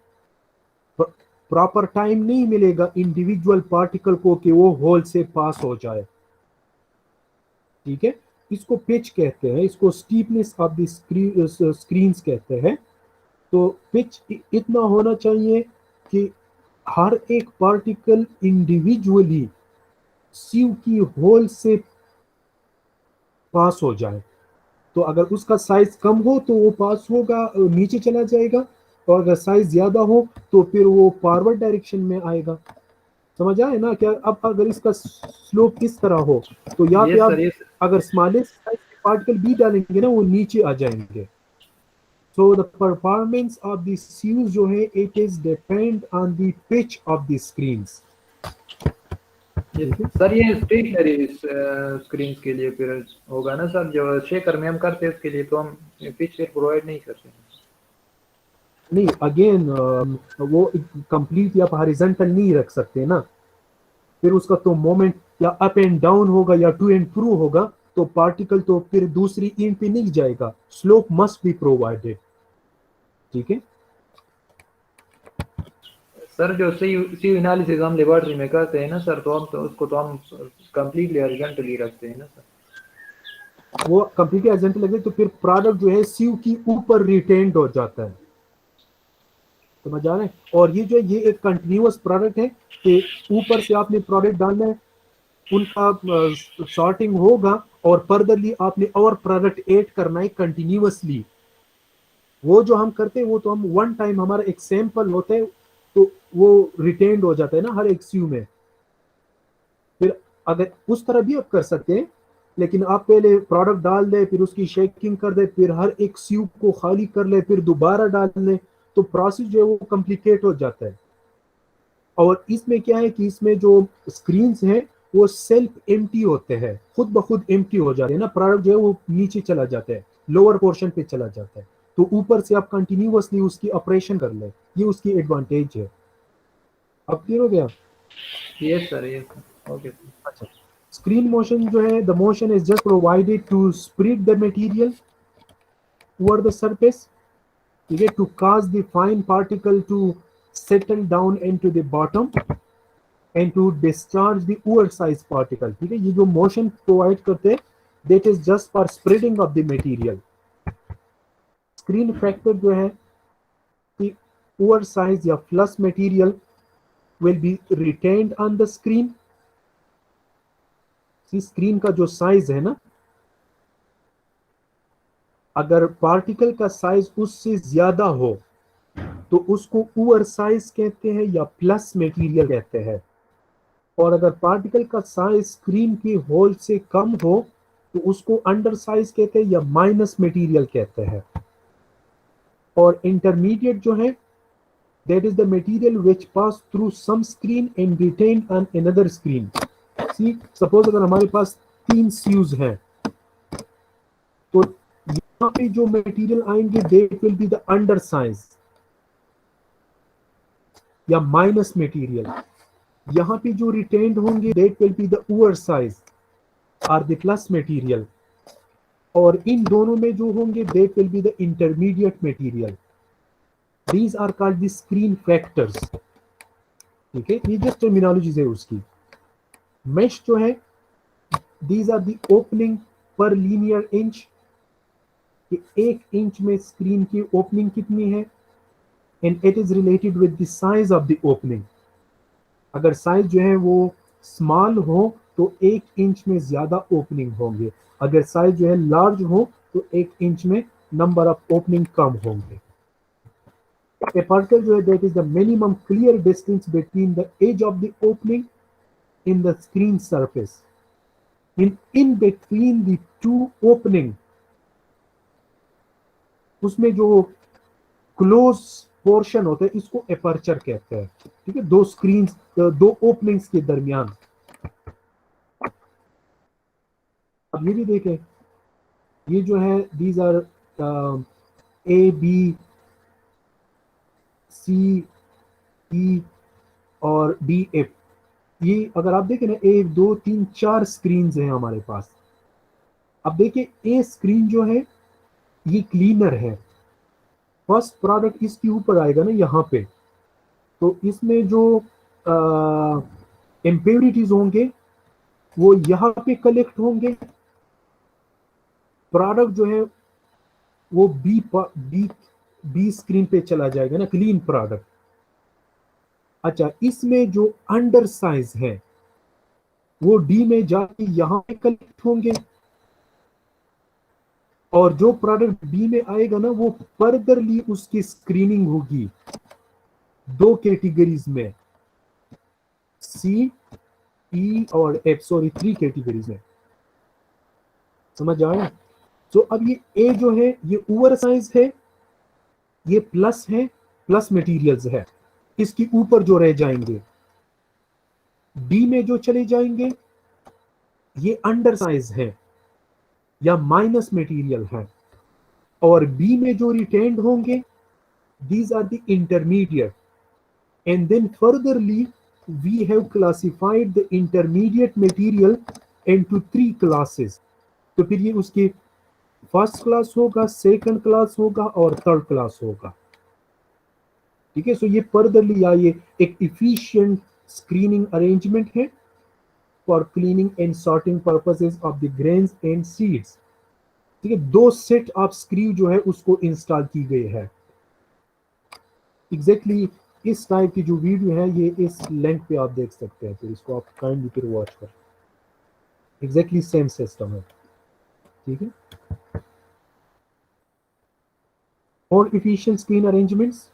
प्रॉपर टाइम नहीं मिलेगा इंडिविजुअल पार्टिकल को कि वो होल से पास हो जाए। ठीक है, इसको पिच कहते हैं, इसको स्टीपनेस ऑफ द स्क्रीन्स कहते हैं। तो पिच इतना होना चाहिए कि हर एक पार्टिकल इंडिविजुअली सीयू की होल से पास हो जाए। तो अगर उसका साइज कम हो तो वो पास होगा, नीचे चला जाएगा, और अगर साइज ज्यादा हो तो फिर वो फॉरवर्ड डायरेक्शन में आएगा। समझ आए ना क्या? अब अगर इसका स्लोप इस तरह हो तो यहाँ पे आप अगर स्मॉलेस्ट साइज के पार्टिकल भी डालेंगे ना, वो नीचे आ जाएंगे। So the performance of the Zeus जो है, it is depend on the pitch of the screens. Sir ये स्टेशनरी स्क्रीन के लिए फिर होगा ना सर, जो शेकर में हम करते हैं उसके लिए तो हम पिच फिर प्रोवाइड नहीं करते। नहीं, अगेन वो कंप्लीट या हॉरिजॉन्टल नहीं रख सकते ना, फिर उसका तो मोमेंट या अप एंड डाउन होगा या टू एंड फ्रो होगा, तो पार्टिकल तो फिर दूसरी एंड पे नहीं जाएगा। Slope must be provided. ठीक है सर, जो सी एनालिसिस हम लेबोरेटरी में करते हैं ना सर, तो हम तो उसको तो हम कंप्लीटली हॉरिजॉन्टली रखते हैं ना सर। वो कंप्लीटली हॉरिजॉन्टल लगे तो फिर प्रोडक्ट जो है सीयू की ऊपर रिटेन्ड हो जाता है। समझ आ रहे हैं? और ये जो है ये एक कंटिन्यूअस प्रोडक्ट है कि ऊपर से आपने प्रोडक्ट डालना है, उनका सॉर्टिंग होगा और फर्दरली आपने और प्रोडक्ट ऐड करना है कंटिन्यूअसली। वो जो हम करते हैं वो तो हम वन टाइम, हमारा एक सैंपल होता है तो वो रिटेन्ड हो जाता है ना हर एक सीयू में। फिर अगर उस तरह भी आप कर सकते हैं, लेकिन आप पहले प्रोडक्ट डाल दे, फिर उसकी शेकिंग कर दे, फिर हर एक सीयू को खाली कर ले, फिर दोबारा डाल ले, तो प्रोसेस जो है वो कॉम्प्लिकेट हो जाता है। और इसमें क्या है कि इसमें जो स्क्रीन्स हैं वो सेल्फ एम्प्टी होते हैं, खुद ब खुद एम्प्टी हो जाते हैं ना, प्रोडक्ट जो है वो नीचे चला जाता है, लोअर पोर्शन पे चला जाता है। तो ऊपर से आप कंटिन्यूअसली उसकी ऑपरेशन कर ले, ये उसकी एडवांटेज है। अब क्लियर हो गया? Yes sir, yes sir, okay. अच्छा, स्क्रीन मोशन जो है, the motion is just provided to spread the material over the surface, ठीक है, to cause the fine particle to settle down into the bottom and to discharge the oversized particle। ठीक है, ये जो motion provide करते हैं that is just for spreading of the material। Screen factor जो है कि oversized या flush material will be retained on the screen। Screen का जो साइज है ना, अगर पार्टिकल का साइज उससे ज्यादा हो तो उसको ओवर साइज कहते हैं या प्लस मटेरियल कहते हैं, और अगर पार्टिकल का साइज स्क्रीन के होल से कम हो तो उसको अंडर साइज कहते हैं या माइनस मटेरियल कहते हैं। और इंटरमीडिएट जो है, that is the material which pass through some screen and retained on another screen. See, suppose अगर हमारे पास 3 सीयूज हैं तो यहाँ पे जो मटेरियल आएंगे that will be the under size या माइनस मटेरियल। यहाँ पे जो रिटेन्ड होंगे that will be the oversize or the plus material, और इन दोनों में जो होंगे that will be the intermediate material. These are called the screen factors. ठीक है, ये जस्ट टर्मिनोलॉजीज है उसकी। मेश जो है, दीज आर द ओपनिंग पर लीनियर इंच, कि 1 इंच में स्क्रीन की ओपनिंग कितनी है, and it is related with the size of the opening. अगर साइज जो है वो स्मॉल हो तो 1 इंच में ज्यादा ओपनिंग होंगे, अगर साइज जो है लार्ज हो तो 1 इंच में नंबर ऑफ ओपनिंग कम होंगे। Aperture जो है that is the minimum clear distance between the edge of the opening in the screen surface. In between the two opening, उसमें जो क्लोज पोर्शन होता है इसको एपर्चर कहते हैं। ठीक है, दो स्क्रीन, दो ओपनिंग्स के दरमियान। अब ये भी देखें, ये जो है these are A B C E और डी एफ। ये अगर आप देखें ना, 1 2 3 4 स्क्रीन हैं हमारे पास। अब देखिए, ए स्क्रीन जो है ये क्लीनर है, फर्स्ट प्रोडक्ट इसके ऊपर आएगा ना यहाँ पे, तो इसमें जो इम्प्योरिटीज होंगे वो यहाँ पे कलेक्ट होंगे। प्रोडक्ट जो है वो बी स्क्रीन पे चला जाएगा ना, क्लीन प्रोडक्ट। अच्छा, इसमें जो अंडर साइज है वो डी में जाके यहां पे कलेक्ट होंगे, और जो प्रोडक्ट बी में आएगा ना वो फर्दरली उसकी स्क्रीनिंग होगी 2 कैटेगरीज में, सी ई और एफ, सॉरी 3 कैटेगरीज में। समझ आया? तो अब ये ए जो है ये ओवर साइज है, ये प्लस है, प्लस मटेरियल्स है, इसके ऊपर जो रह जाएंगे। डी में जो चले जाएंगे ये अंडर साइज है या माइनस मटेरियल है, और बी में जो रिटेन्ड होंगे these are the intermediate, and then furtherly we have classified the intermediate material into 3 classes. तो फिर ये उसके फर्स्ट क्लास होगा, सेकंड क्लास होगा और थर्ड क्लास होगा। ठीक है, सो ये फर्दरली या ये एक इफिशिएंट स्क्रीनिंग अरेंजमेंट है for cleaning and sorting purposes of the grains and seeds. ठीक है, 2 सेट ऑफ स्क्रू जो है उसको इंस्टॉल की गई है। एग्जैक्टली इस टाइप की जो वीडियो है ये इस लिंक पे आप देख सकते हैं, फिर इसको आप काइंडली फिर वॉच करें। एग्जैक्टली सेम सिस्टम है। ठीक है, और इफिशिएंट स्क्रीन अरेंजमेंट्स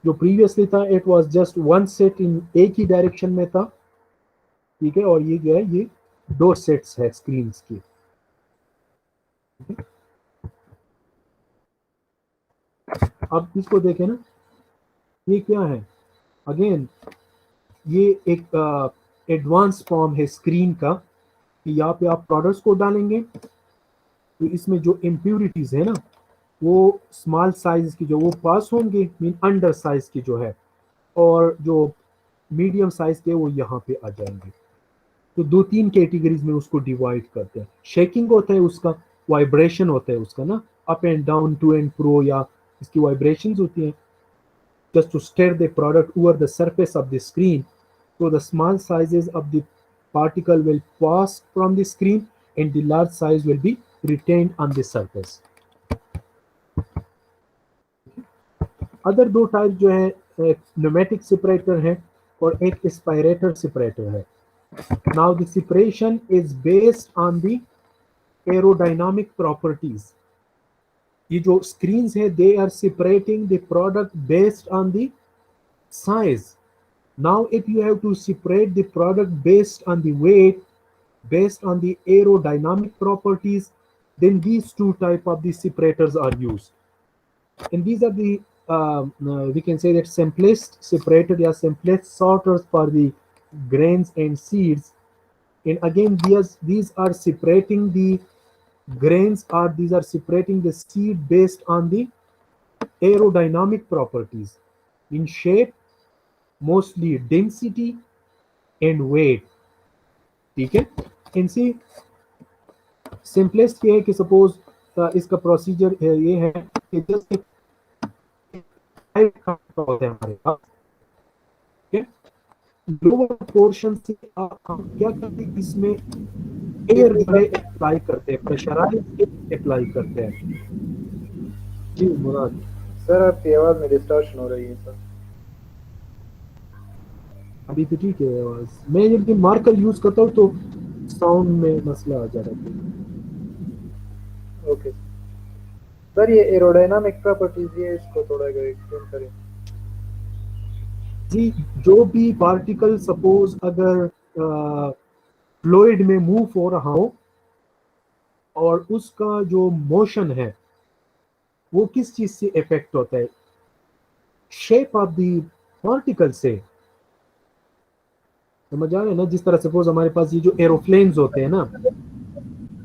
जो प्रीवियसली था इट वाज जस्ट 1 सेट इन एक ही डायरेक्शन में था। ठीक है, और ये जो है ये 2 सेट्स है स्क्रीन्स की। अब इसको देखें ना, ये क्या है, अगेन ये एक एडवांस फॉर्म है स्क्रीन का, कि यहाँ पे आप प्रोडक्ट्स को डालेंगे तो इसमें जो इम्प्योरिटीज है ना वो स्मॉल साइज की जो वो पास होंगे, मीन अंडर साइज की जो है, और जो मीडियम साइज के वो यहाँ पे आ जाएंगे। तो 2-3 कैटेगरीज में उसको डिवाइड करते हैं। शेकिंग होता है उसका, वाइब्रेशन होता है उसका ना, up and down, to and fro, या इसकी वाइब्रेशंस होती हैं just to stir the product over the surface of the screen, so the small sizes of the particle will pass from the screen and the large size will be retained on the surface. Other 2 type जो है, एक pneumatic separator है और एक aspirator separator है। Now the separation is based on the aerodynamic properties. ये जो screens है they are separating the product based on the size. Now if you have to separate the product based on the weight, based on the aerodynamic properties, then these 2 type of the separators are used, and these are the we can say that simplest separator या simplest sorters for the grains and seeds. And again these are separating the grains, or these are separating the seed based on the aerodynamic properties in shape, mostly density, and weight. ठीक है, इन सी simplest ये है कि suppose इसका procedure ये है कि just होते हैं हमारे पास, लोअर पोर्शन से हम क्या करते हैं, इसमें एयर जो है अप्लाई करते हैं, प्रेशराइज अप्लाई करते हैं। जी मुराद, सर आपकी आवाज में डिस्टॉर्शन हो रही है सर। अभी तो ठीक है आवाज। मैं जब भी मार्कर यूज करता हूँ तो साउंड में मसला आ जाता है। ओके सर, ये एरोडायनामिक प्रॉपर्टीज ये इसको थोड़ा एक्सप्लेन करें। जी, जो भी पार्टिकल सपोज अगर फ्लूइड में मूव हो रहा हो और उसका जो मोशन है वो किस चीज से इफेक्ट होता है, शेप ऑफ द पार्टिकल से। समझ आ रहे हैं ना, जिस तरह सपोज हमारे पास ये जो एरोप्लेन्स होते हैं ना,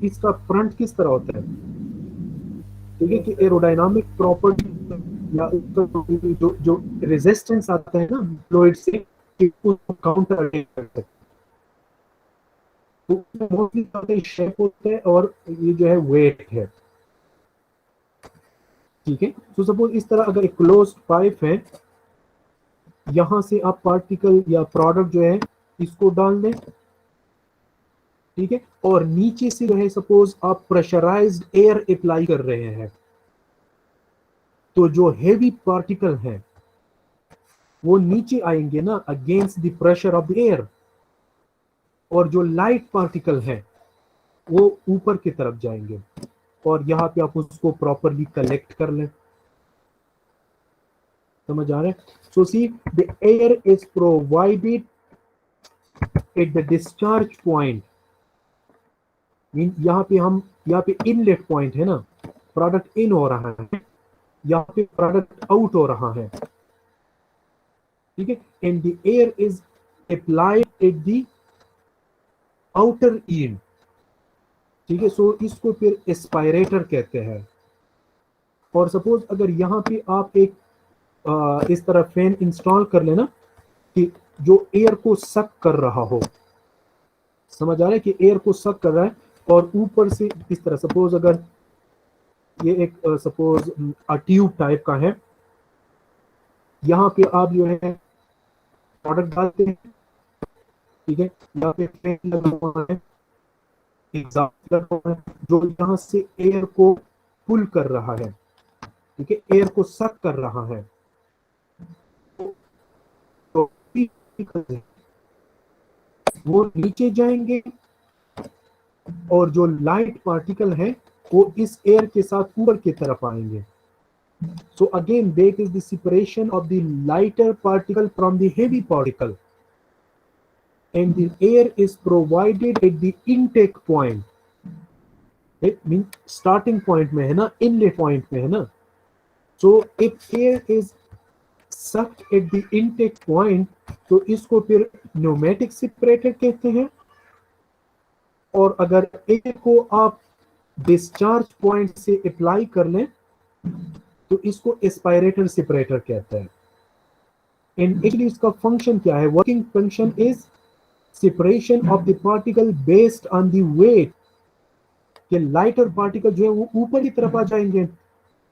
इसका फ्रंट किस तरह होता है, ठीक है, कि एरोडायनामिक प्रॉपर्टी या उसका जो जो रेजिस्टेंस आता है ना फ्लूइड से कि उसको काउंटर अटैक कर सकते हैं। तो मोस्टली शेप होता है और ये जो है वेट है। ठीक है, तो सपोज इस तरह अगर एक क्लोज्ड पाइप है, यहां से आप पार्टिकल या प्रोडक्ट जो है इसको डाल दें, ठीक है, और नीचे से जो है सपोज आप प्रेशराइज्ड एयर अप्लाई कर रहे हैं, तो जो हेवी पार्टिकल है वो नीचे आएंगे ना against the pressure of the air, और जो लाइट पार्टिकल है वो ऊपर की तरफ जाएंगे, और यहां पे आप उसको प्रॉपरली कलेक्ट कर लें। समझ आ रहा है? So see the air is provided at the discharge point, mean यहाँ पे इनलेट पॉइंट है ना, प्रोडक्ट इन हो रहा है, यहाँ पे प्रोडक्ट आउट हो रहा है। ठीक है, and the air is applied at the outer and. ठीक है, सो इसको फिर एस्पायरेटर कहते हैं। और सपोज अगर यहाँ पे आप एक इस तरह फैन इंस्टॉल कर लेना कि जो एयर को सक कर रहा हो, समझ आ रहा है कि एयर को सक कर रहा है, और ऊपर से इस तरह सपोज अगर ये एक सपोज ट्यूब टाइप का है, यहाँ पे आप जो है प्रोडक्ट डालते हैं, ठीक है, यहाँ पे फैन लगा हुआ है, एग्जॉस्ट लगा हुआ है जो यहाँ से एयर को पुल कर रहा है, ठीक है, एयर को सक कर रहा है। तो वो नीचे जाएंगे, और जो लाइट पार्टिकल है वो इस एयर के साथ ऊपर की तरफ आएंगे। So again, that is the separation of the lighter particle from the heavy particle, and the air is provided at the intake point. It means starting point में है ना, inlet point में है ना. So if air is sucked at the intake point, तो इसको फिर pneumatic separator कहते हैं, और अगर एयर को आप डिस्चार्ज पॉइंट से अप्लाई कर लें तो इसको एस्पायरेटर सेपरेटर कहते हैं। एंड एक्चुअली इसका फंक्शन क्या है, working function is separation of the particle based on the weight, कि लाइटर पार्टिकल जो है वो ऊपर की तरफ आ जाएंगे,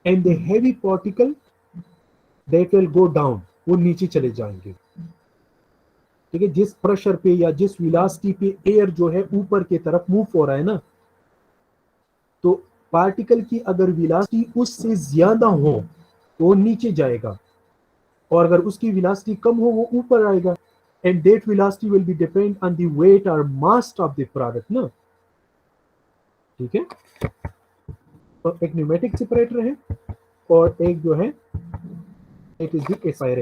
and the heavy particle that will go down, वो नीचे चले जाएंगे। ठीक है, जिस प्रेशर पे या जिस वेलोसिटी पे एयर जो है ऊपर की तरफ मूव हो रहा है ना, तो पार्टिकल की अगर वेलोसिटी उससे ज्यादा हो तो वो नीचे जाएगा, और अगर उसकी वेलोसिटी कम हो वो ऊपर आएगा, and that velocity will be depend on the weight और मास ऑफ द प्रोडक्ट ना। ठीक है, तो एक न्यूमेटिक सेपरेटर है और एक जो है इट इज द एस्पायरेटर।